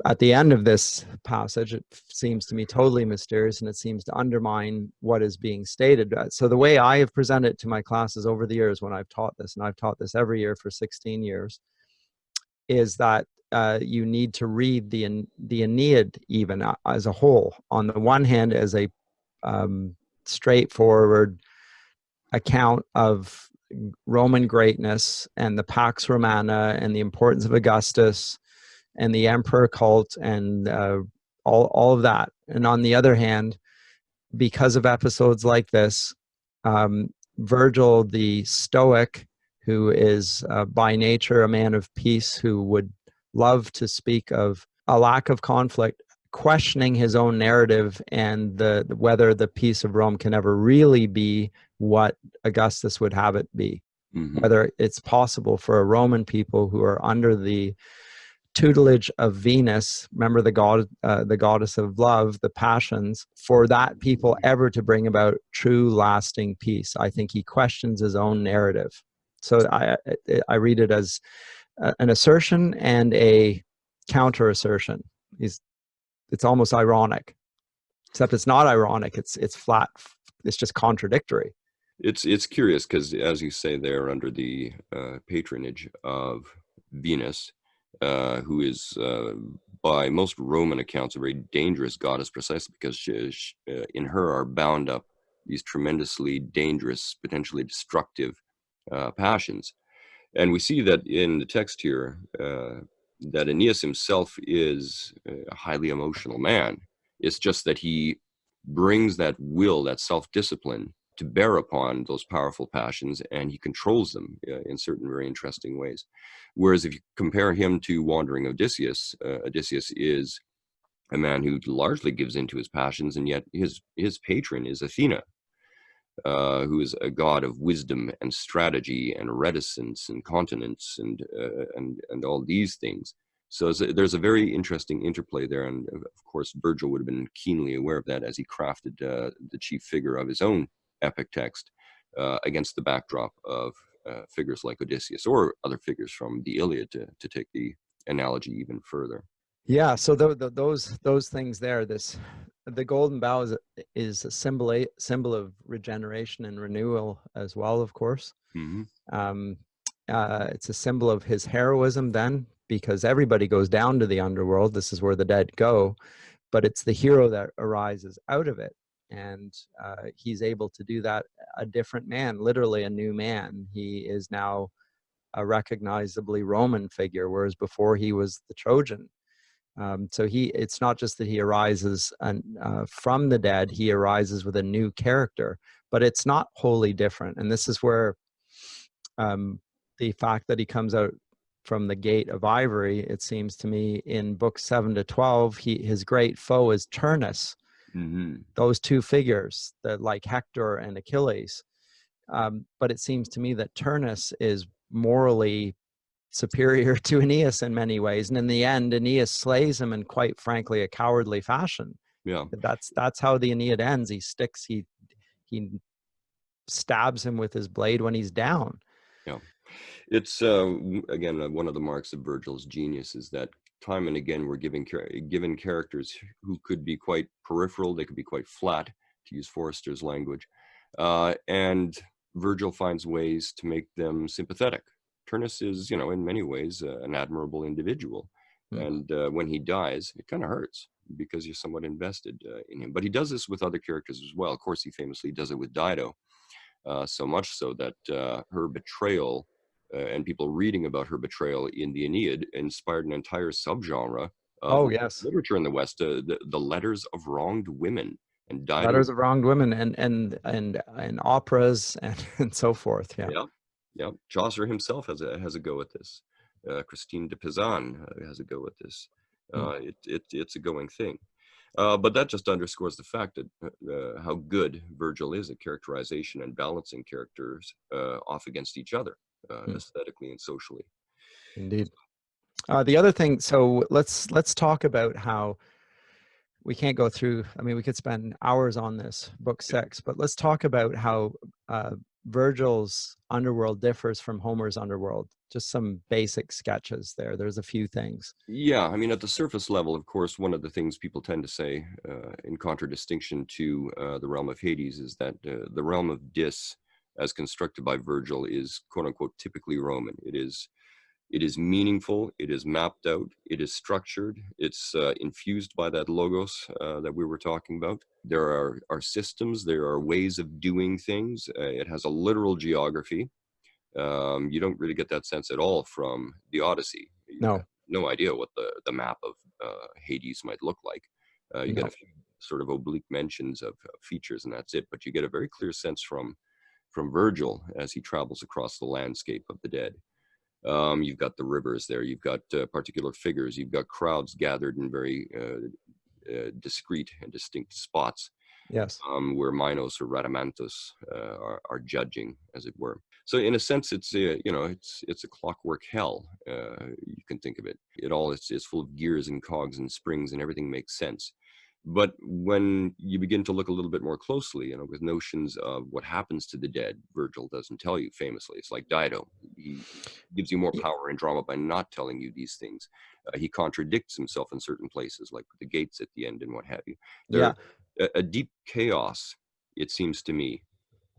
At the end of this passage, it seems to me totally mysterious, and it seems to undermine what is being stated. So the way I have presented it to my classes over the years when I've taught this, and I've taught this every year for 16 years, is that you need to read the Aeneid even as a whole. On the one hand, as a straightforward account of Roman greatness and the Pax Romana and the importance of Augustus and the emperor cult and all of that. And on the other hand, because of episodes like this, Virgil, the Stoic, who is by nature a man of peace, who would love to speak of a lack of conflict, questioning his own narrative and whether the peace of Rome can ever really be what Augustus would have it be. Whether it's possible for a Roman people who are under the tutelage of Venus, remember the goddess of love, the passions, for that people ever to bring about true lasting peace. I think he questions his own narrative. So I read it as an assertion and a counter assertion. It's almost ironic, except it's not ironic. It's flat. It's just contradictory. It's curious because, as you say, they're under the patronage of Venus, who is, by most Roman accounts, a very dangerous goddess, precisely because in her are bound up these tremendously dangerous, potentially destructive passions. And we see that in the text here, that Aeneas himself is a highly emotional man. It's just that he brings that will, that self-discipline, to bear upon those powerful passions, and he controls them in certain very interesting ways. Whereas if you compare him to wandering Odysseus, Odysseus is a man who largely gives into his passions, and yet his patron is Athena, who is a god of wisdom and strategy and reticence and continence and all these things. So there's a very interesting interplay there, and of course Virgil would have been keenly aware of that as he crafted the chief figure of his own epic text against the backdrop of figures like Odysseus or other figures from the Iliad, to take the analogy even further. Yeah, so those things there, the golden bough is a symbol of regeneration and renewal as well, of course. It's a symbol of his heroism then, because everybody goes down to the underworld. This is where the dead go, but it's the hero that arises out of it. And he's able to do that, a different man, literally a new man. He is now a recognizably Roman figure, whereas before he was the Trojan. So it's not just that he arises from the dead, he arises with a new character, but it's not wholly different. And this is where the fact that he comes out from the gate of ivory, it seems to me, in books 7 to 12, his great foe is Turnus. Those two figures, like Hector and Achilles. But it seems to me that Turnus is morally superior to Aeneas in many ways, and in the end Aeneas slays him in, quite frankly, a cowardly fashion. That's how the Aeneid ends. He stabs him with his blade when he's down. It's again one of the marks of Virgil's genius is that time and again we're given characters who could be quite peripheral, they could be quite flat, to use Forrester's language, and Virgil finds ways to make them sympathetic. Turnus is, in many ways, an admirable individual. And when he dies, it kind of hurts because you're somewhat invested in him. But he does this with other characters as well. Of course, he famously does it with Dido, so much so that her betrayal and people reading about her betrayal in the Aeneid inspired an entire subgenre of literature in the West, the letters of wronged women. And Dido, letters of wronged women and operas and so forth. Yeah. Chaucer himself has a go at this. Christine de Pizan has a go at this. It's a going thing. But that just underscores the fact that how good Virgil is at characterization and balancing characters off against each other, aesthetically and socially. Indeed. The other thing, so let's talk about how we can't go through, we could spend hours on this, book 6, but let's talk about how Virgil's Underworld differs from Homer's Underworld. Just some basic sketches there. There's a few things. Yeah, at the surface level, of course, one of the things people tend to say in contradistinction to the realm of Hades is that the realm of Dis, as constructed by Virgil, is quote unquote typically Roman. It is meaningful, it is mapped out, it is structured, it's infused by that logos that we were talking about. There are systems, there are ways of doing things. It has a literal geography. You don't really get that sense at all from the Odyssey. You have No, no idea what the map of Hades might look like. You get no. a few sort of oblique mentions of features, and that's it. But you get a very clear sense from Virgil as he travels across the landscape of the dead. You've got the rivers there. You've got particular figures. You've got crowds gathered in very discrete and distinct spots, Yes. where Minos or Radamanthus are judging, as it were. So in a sense, it's it's a clockwork hell. You can think of it. It all is full of gears and cogs and springs, and everything makes sense. But when you begin to look a little bit more closely, with notions of what happens to the dead, Virgil doesn't tell you famously. It's like Dido. He gives you more Y- power in drama by not telling you these things. He contradicts himself in certain places, like the gates at the end and what have you. There, Yeah. a deep chaos, it seems to me,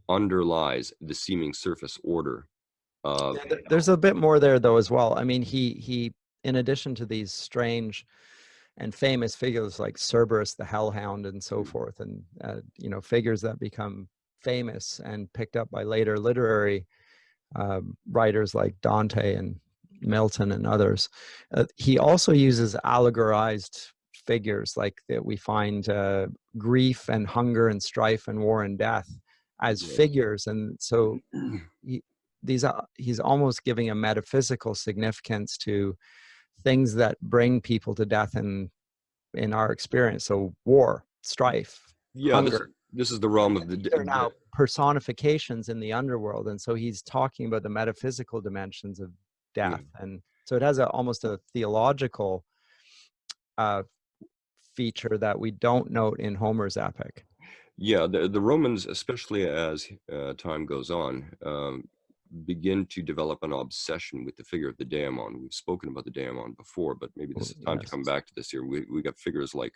underlies the seeming surface order of There's a bit more there though as well. I mean, he in addition to these strange and famous figures like Cerberus the Hellhound and so forth, and figures that become famous and picked up by later literary writers like Dante and Milton and others. He also uses allegorized figures like that we find grief and hunger and strife and war and death as Yes. figures, and so he, he's almost giving a metaphysical significance to things that bring people to death in our experience. So war, strife, Yeah, hunger, this is the realm of these are now personifications in the underworld, and so he's talking about the metaphysical dimensions of yeah. death, and so it has almost a theological uh, feature that we don't note in Homer's epic. Yeah, the Romans, especially as time goes on, begin to develop an obsession with the figure of the daemon. We've spoken about the daemon before, but maybe this is time to Yes. come back to this here. We got figures like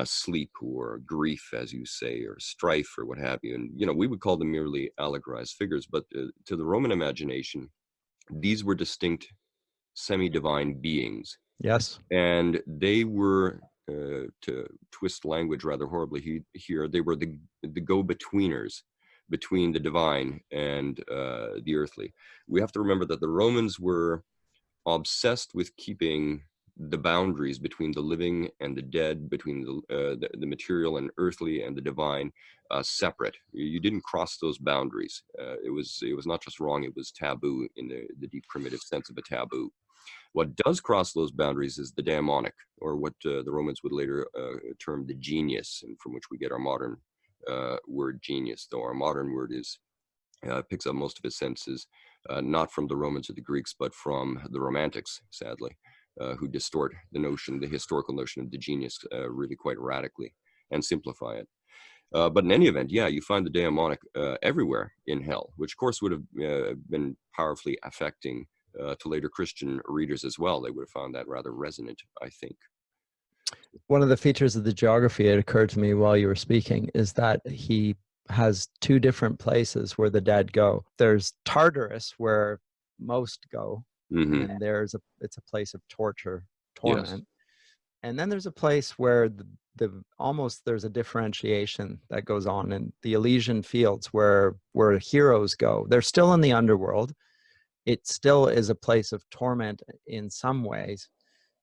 sleep or grief, as you say, or strife or what have you. And, we would call them merely allegorized figures, but to the Roman imagination, these were distinct semi-divine beings. Yes. And they were, to twist language rather horribly here, they were the go-betweeners between the divine and the earthly. We have to remember that the Romans were obsessed with keeping the boundaries between the living and the dead, between the material and earthly and the divine, separate. You didn't cross those boundaries. It was not just wrong; it was taboo in the deep primitive sense of a taboo. What does cross those boundaries is the daemonic, or what the Romans would later term the genius, and from which we get our modern word genius, though our modern word picks up most of its senses not from the Romans or the Greeks, but from the Romantics, sadly, who distort the historical notion of the genius really quite radically and simplify it. But in any event, yeah, you find the daemonic everywhere in hell, which of course would have been powerfully affecting to later Christian readers as well. They would have found that rather resonant, I think. One of the features of the geography, it occurred to me while you were speaking, is that he has two different places where the dead go. There's Tartarus, where most go, Mm-hmm. and it's a place of torture, Yes. torment. And then there's a place where there's a differentiation that goes on in the Elysian fields where heroes go. They're still in the underworld. It still is a place of torment in some ways.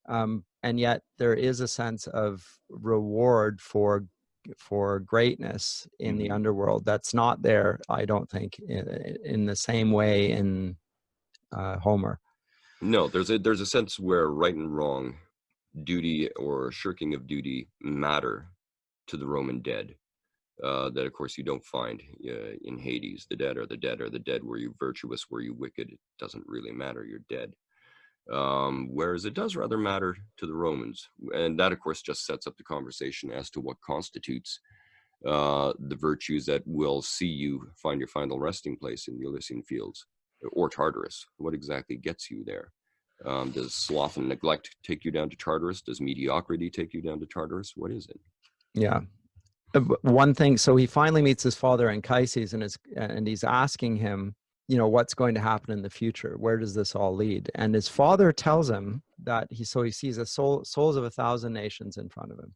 And yet there is a sense of reward for greatness in the underworld that's not there, I don't think, in the same way in Homer. No, there's a sense where right and wrong, duty or shirking of duty matter to the Roman dead. That of course you don't find in Hades. The dead are the dead are the dead. Were you virtuous? Were you wicked? It doesn't really matter. You're dead. Whereas it does rather matter to the Romans, and that of course just sets up the conversation as to what constitutes the virtues that will see you find your final resting place in the Elysian fields or Tartarus. What exactly gets you there? Does sloth and neglect take you down to Tartarus? Does mediocrity take you down to Tartarus? What is it? Yeah. One thing, so he finally meets his father Anchises, and he's asking him, what's going to happen in the future? Where does this all lead? And his father tells him that he sees the souls of 1,000 nations in front of him.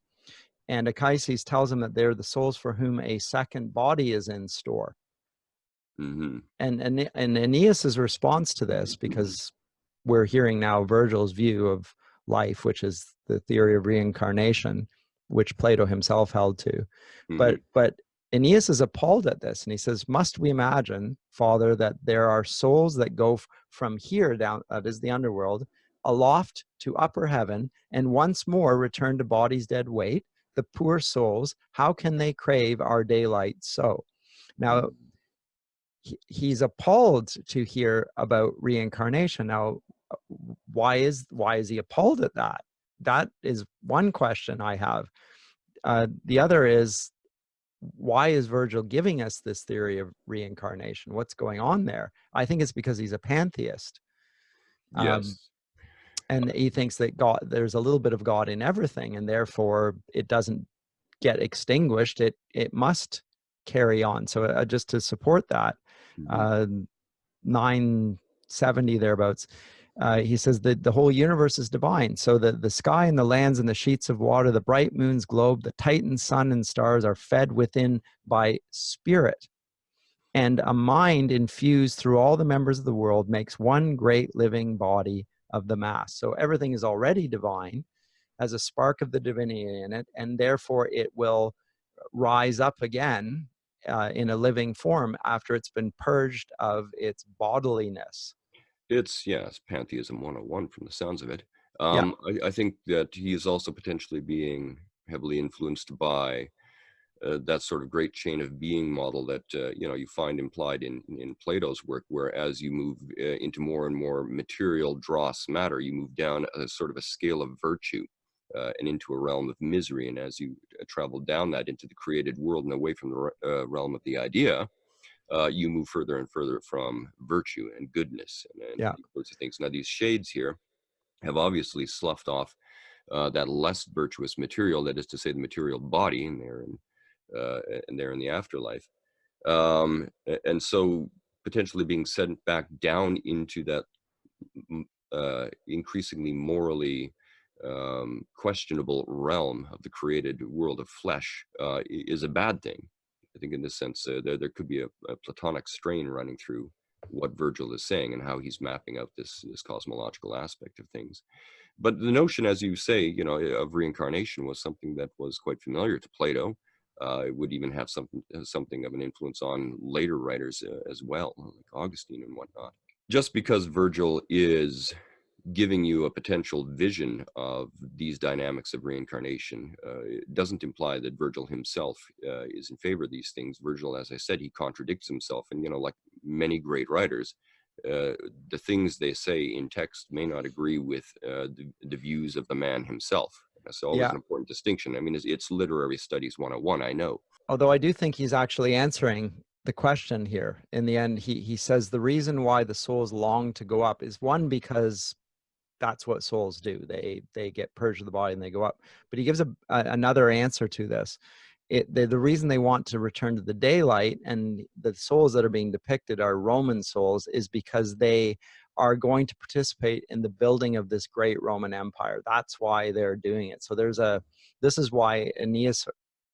And Anchises tells him that they're the souls for whom a second body is in store. Mm-hmm. And Aeneas's response to this, because we're hearing now Virgil's view of life, which is the theory of reincarnation, which Plato himself held to. Mm-hmm. But Aeneas is appalled at this, and he says, "Must we imagine, Father, that there are souls that go from here down, that is the underworld, aloft to upper heaven, and once more return to bodies dead weight? The poor souls, how can they crave our daylight so?" Now, he's appalled to hear about reincarnation. Now, why is he appalled at that? That is one question I have. The other is, why is Virgil giving us this theory of reincarnation? What's going on there? I think it's because he's a pantheist. Yes. And he thinks that God, there's a little bit of God in everything, and therefore it doesn't get extinguished. It must carry on. So just to support that, Mm-hmm. 970 thereabouts, he says that the whole universe is divine. So the sky and the lands and the sheets of water, the bright moon's globe, the titan sun and stars are fed within by spirit. And a mind infused through all the members of the world makes one great living body of the mass. So everything is already divine, has a spark of the divinity in it, and therefore it will rise up again in a living form after it's been purged of its bodiliness. It's pantheism 101 from the sounds of it. Yeah, I think that he is also potentially being heavily influenced by that sort of great chain of being model that you find implied in Plato's work, where as you move into more and more material dross matter, you move down a sort of a scale of virtue and into a realm of misery. And as you travel down that into the created world and away from the realm of the idea, you move further and further from virtue and goodness and yeah, these sorts of things. Now, these shades here have obviously sloughed off that less virtuous material, that is to say, the material body, and they're in the afterlife. And so potentially being sent back down into that increasingly morally questionable realm of the created world of flesh is a bad thing. I think in this sense, there could be a Platonic strain running through what Virgil is saying and how he's mapping out this cosmological aspect of things. But the notion, as you say, of reincarnation was something that was quite familiar to Plato. It would even have something of an influence on later writers as well, like Augustine and whatnot. Just because Virgil is giving you a potential vision of these dynamics of reincarnation, it doesn't imply that Virgil himself is in favor of these things. Virgil, as I said, he contradicts himself, and like many great writers, the things they say in text may not agree with the views of the man himself. That's always yeah. an important distinction. I mean, it's literary studies 101, I know. Although I do think he's actually answering the question here. In the end, he says the reason why the souls long to go up is, one, because that's what souls do. They get purged of the body and they go up. But he gives another answer to this. The reason they want to return to the daylight, and the souls that are being depicted are Roman souls, is because they are going to participate in the building of this great Roman Empire. That's why they're doing it. So this is why Aeneas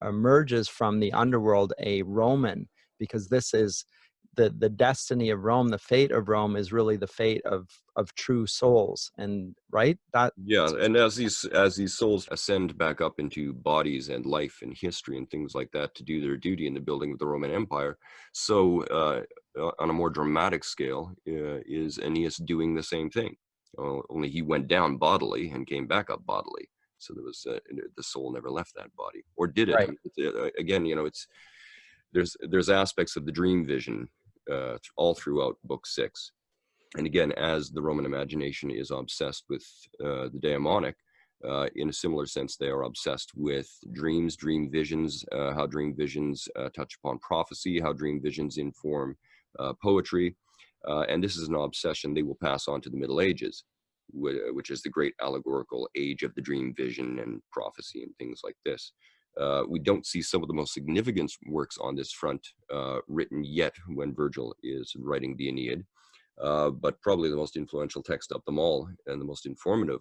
emerges from the underworld a Roman, because this is the destiny of Rome. The fate of Rome is really the fate of true souls. And right, that Yeah, and as these souls ascend back up into bodies and life and history and things like that to do their duty in the building of the Roman Empire, so on a more dramatic scale, is Aeneas doing the same thing? Only he went down bodily and came back up bodily. So there was the soul never left that body, or did it? I right. mean, again, it's there's aspects of the dream vision all throughout Book 6. And again, as the Roman imagination is obsessed with the daemonic, in a similar sense, they are obsessed with dreams, dream visions, how dream visions touch upon prophecy, how dream visions inform poetry. And this is an obsession they will pass on to the Middle Ages, which is the great allegorical age of the dream vision and prophecy and things like this. We don't see some of the most significant works on this front written yet when Virgil is writing the Aeneid. But probably the most influential text of them all and the most informative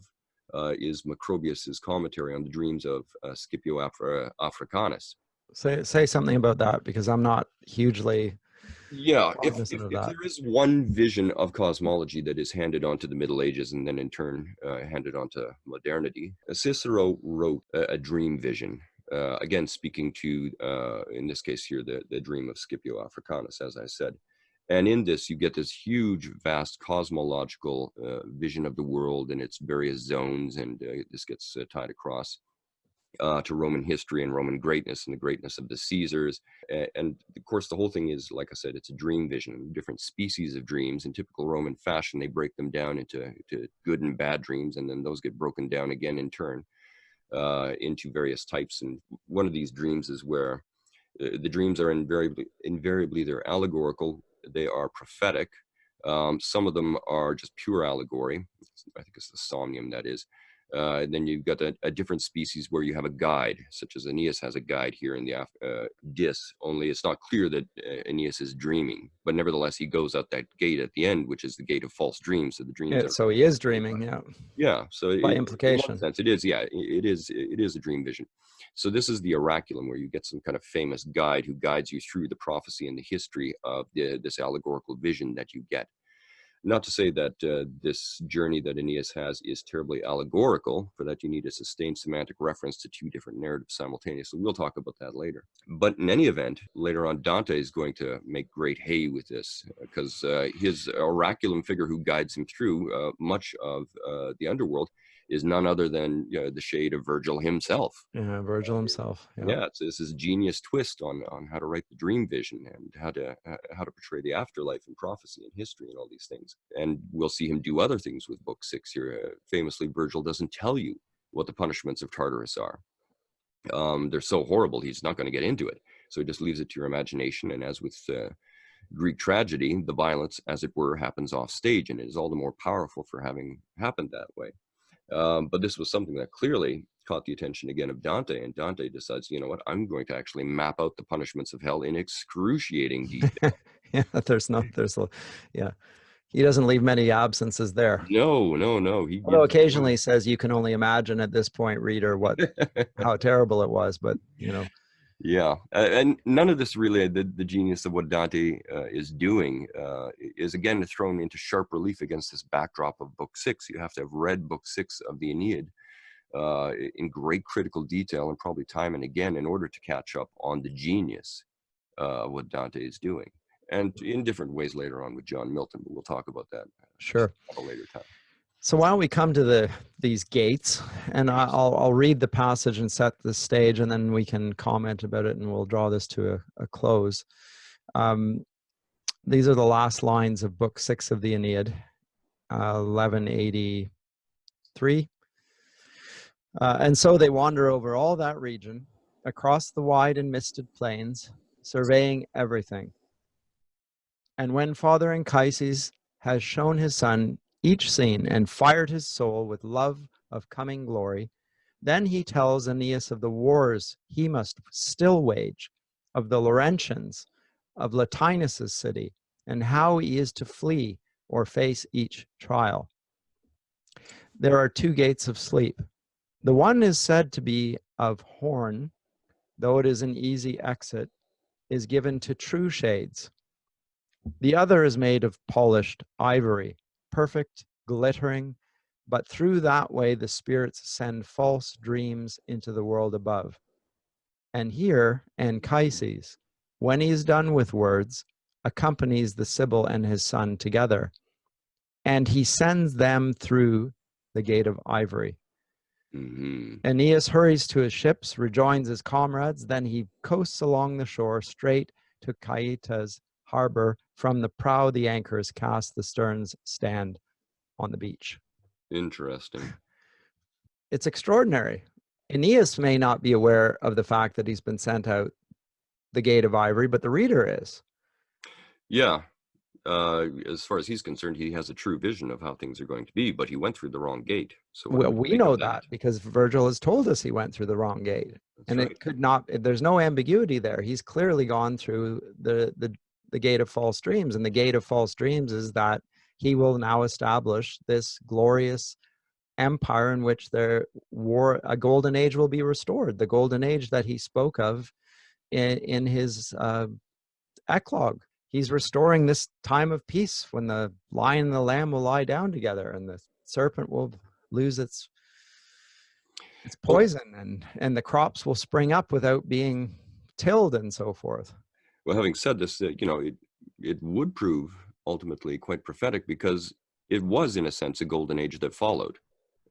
is Macrobius's commentary on the dreams of Scipio Africanus. Say something about that, because I'm not hugely Yeah, cognizant of if that. there is one vision of cosmology that is handed on to the Middle Ages and then in turn handed on to modernity, Cicero wrote a dream vision. Again, speaking to, in this case here, the dream of Scipio Africanus, as I said. And in this, you get this huge, vast cosmological vision of the world and its various zones, and this gets tied across to Roman history and Roman greatness and the greatness of the Caesars. And of course, the whole thing is, like I said, it's a dream vision, different species of dreams. In typical Roman fashion, they break them down into good and bad dreams, and then those get broken down again in turn into various types. And one of these dreams is where the dreams are invariably they're allegorical, they are prophetic. Some of them are just pure allegory. I think it's the somnium, that is. And then you've got a different species where you have a guide, such as Aeneas has a guide here in the Dis, only it's not clear that Aeneas is dreaming, but nevertheless he goes out that gate at the end, which is the gate of false dreams. So the dreams Yeah, so he is dreaming, yeah. Yeah, so By in one implication. sense, it is. Yeah, it is a dream vision. So this is the oraculum, where you get some kind of famous guide who guides you through the prophecy and the history of this allegorical vision that you get. Not to say that this journey that Aeneas has is terribly allegorical. For that, you need a sustained semantic reference to two different narratives simultaneously. We'll talk about that later. But in any event, later on, Dante is going to make great hay with this, because his oraculum figure who guides him through much of the underworld is none other than the shade of Virgil himself. Yeah, Virgil himself. Yeah. Yeah, it's this genius twist on how to write the dream vision and how to portray the afterlife and prophecy and history and all these things. And we'll see him do other things with Book 6 here. Famously, Virgil doesn't tell you what the punishments of Tartarus are. They're so horrible, he's not going to get into it. So he just leaves it to your imagination. And as with Greek tragedy, the violence, as it were, happens off stage, and it is all the more powerful for having happened that way. But this was something that clearly caught the attention again of Dante, and Dante decides, you know what, I'm going to actually map out the punishments of hell in excruciating detail. Yeah. He doesn't leave many absences there. No. Although occasionally he says, you can only imagine at this point, reader, how terrible it was, but Yeah, and none of this really, the genius of what Dante is doing is again thrown into sharp relief against this backdrop of Book 6. You have to have read Book 6 of the Aeneid in great critical detail and probably time and again in order to catch up on the genius of what Dante is doing. And in different ways later on with John Milton, but we'll talk about that sure at a later time. So why don't we come to these gates, and I'll read the passage and set the stage, and then we can comment about it, and we'll draw this to a close. These are the last lines of Book 6 of the Aeneid, 1183. And so they wander over all that region, across the wide and misted plains, surveying everything. And when Father Anchises has shown his son each scene and fired his soul with love of coming glory, then he tells Aeneas of the wars he must still wage, of the Laurentians, of Latinus's city, and how he is to flee or face each trial. There are two gates of sleep. The one is said to be of horn, though it is an easy exit, is given to true shades. The other is made of polished ivory, perfect, glittering, but through that way the spirits send false dreams into the world above. And here Anchises, when he is done with words, accompanies the Sibyl and his son together, and he sends them through the gate of ivory. Aeneas hurries to his ships, rejoins his comrades, then he coasts along the shore straight to Caieta's harbor. From the prow the anchors cast, the sterns stand on the beach. Interesting. It's extraordinary. Aeneas may not be aware of the fact that he's been sent out the gate of ivory, but the reader is. Yeah. As far as he's concerned, he has a true vision of how things are going to be, but he went through the wrong gate. So well, we know that because Virgil has told us he went through the wrrong gate. That's and right. It could not, there's no ambiguity there. He's clearly gone through the gate of false dreams, and the gate of false dreams is that he will now establish this glorious empire in which a golden age will be restored, the golden age that he spoke of in his eclogue. he's restoring this time of peace when the lion and the lamb will lie down together and the serpent will lose its Well, poison, and the crops will spring up without being tilled and so forth. well, having said this, it would prove ultimately quite prophetic, because it was, in a sense, a golden age that followed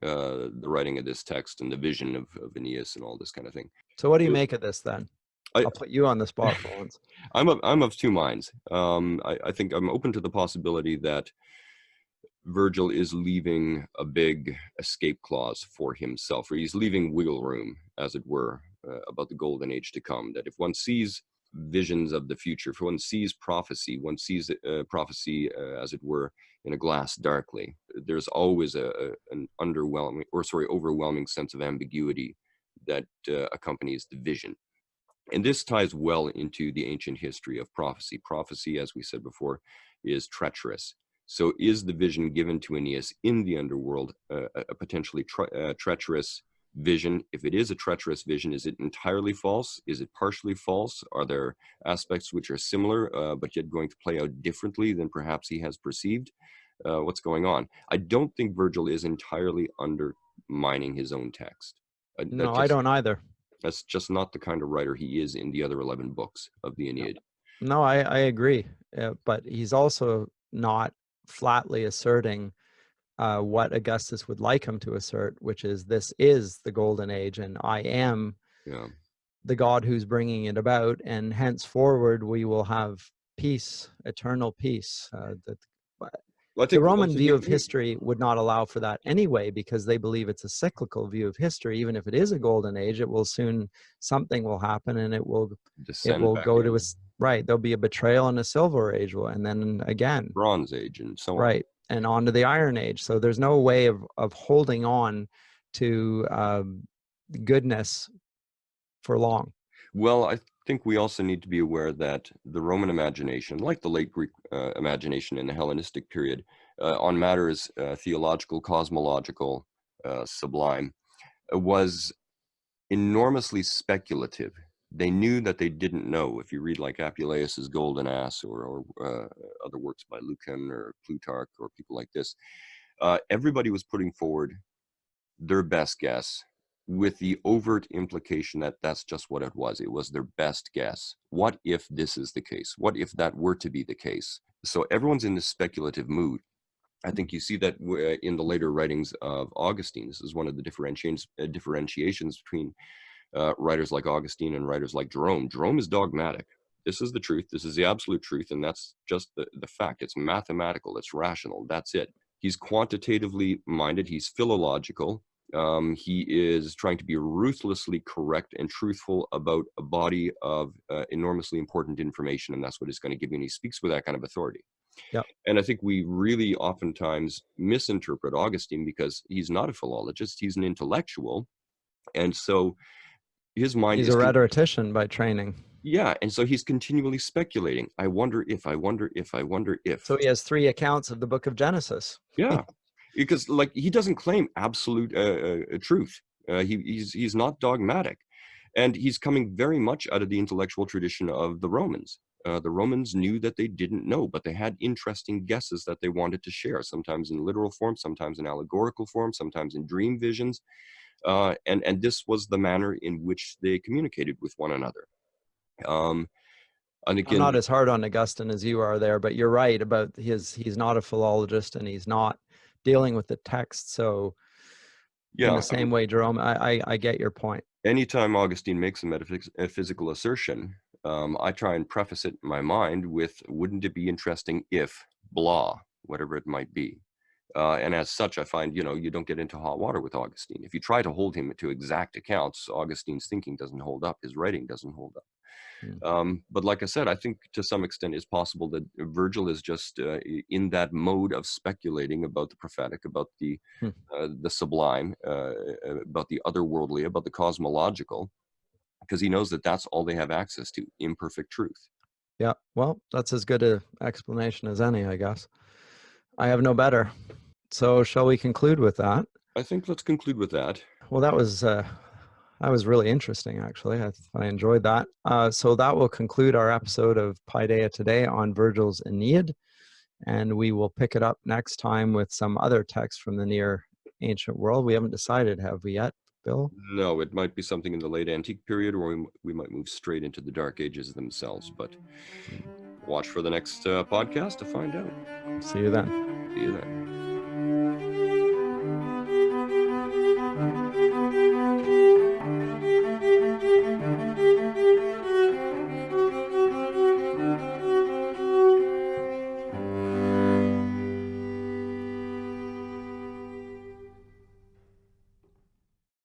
the writing of this text and the vision of Aeneas and all this kind of thing. So what do you make of this then? I, I'll put you on the spot for once. I'm of two minds. I think I'm open to the possibility that Virgil is leaving a big escape clause for himself, or he's leaving wiggle room, as it were, about the golden age to come. That if one sees visions of the future, if one sees prophecy, prophecy, as it were, in a glass darkly. There's always an overwhelming sense of ambiguity that accompanies the vision. And this ties well into the ancient history of prophecy. Prophecy, as we said before, is treacherous. So is the vision given to Aeneas in the underworld a potentially treacherous vision? If it is a treacherous vision, is it entirely false? Is it partially false? Are there aspects which are similar, but yet going to play out differently than perhaps he has perceived? What's going on? I don't think Virgil is entirely undermining his own text. No, I don't either. That's just not the kind of writer he is in the other 11 books of the Aeneid. No, I agree. But he's also not flatly asserting what Augustus would like him to assert, which is this is the golden age and I am the God who's bringing it about, and henceforward we will have peace, eternal peace. The Roman view of history would not allow for that anyway, because they believe it's a cyclical view of history. Even if it is a golden age, it will soon, something will happen and it will go to right. There'll be a betrayal and a silver age, and then again bronze age, and so on. Right, and on to the iron age. So there's no way of holding on to goodness for long. Well, I think we also need to be aware that the Roman imagination, like the late Greek imagination in the Hellenistic period, on matters theological, cosmological, sublime, was enormously speculative. They knew that they didn't know. If you read like Apuleius's Golden Ass, or other works by Lucan or Plutarch or people like this, everybody was putting forward their best guess, with the overt implication that that's just what it was. It was their best guess. What if this is the case? What if that were to be the case? So everyone's in this speculative mood. I think you see that in the later writings of Augustine. This is one of the differentiations between writers like Augustine and writers like Jerome. Jerome is dogmatic. This is the truth. This is the absolute truth. And that's just the fact. It's mathematical. It's rational. That's it. He's quantitatively minded. He's philological. He is trying to be ruthlessly correct and truthful about a body of enormously important information. And that's what he's going to give you. And he speaks with that kind of authority. Yep. And I think we really oftentimes misinterpret Augustine, because he's not a philologist. He's an intellectual. And so his mind is a rhetorician by training. Yeah, and so he's continually speculating. I wonder if, I wonder if, I wonder if. So he has 3 accounts of the book of Genesis. Yeah, because like he doesn't claim absolute truth. He's not dogmatic, and he's coming very much out of the intellectual tradition of the Romans. The Romans knew that they didn't know, but they had interesting guesses that they wanted to share, sometimes in literal form, sometimes in allegorical form, sometimes in dream visions. And this was the manner in which they communicated with one another. And again, I'm not as hard on Augustine as you are there, but you're right about he's not a philologist and he's not dealing with the text. So yeah, in the same way, Jerome, I get your point. Anytime Augustine makes a metaphysical assertion, I try and preface it in my mind with, wouldn't it be interesting if blah, whatever it might be. And as such, I find, you don't get into hot water with Augustine. If you try to hold him to exact accounts, Augustine's thinking doesn't hold up. His writing doesn't hold up. But like I said, I think to some extent it's possible that Virgil is just in that mode of speculating about the prophetic, about the sublime, about the otherworldly, about the cosmological, because he knows that that's all they have access to, imperfect truth. Yeah, well, that's as good an explanation as any, I guess. I have no better. So shall we conclude with that? I think let's conclude with that. Well, that was that was really interesting, actually. I enjoyed that. So that will conclude our episode of Paideia today on Virgil's Aeneid. And we will pick it up next time with some other texts from the near ancient world. We haven't decided, have we yet, Bill? No, it might be something in the late antique period, or we might move straight into the Dark Ages themselves. But watch for the next podcast to find out. See you then. See you then.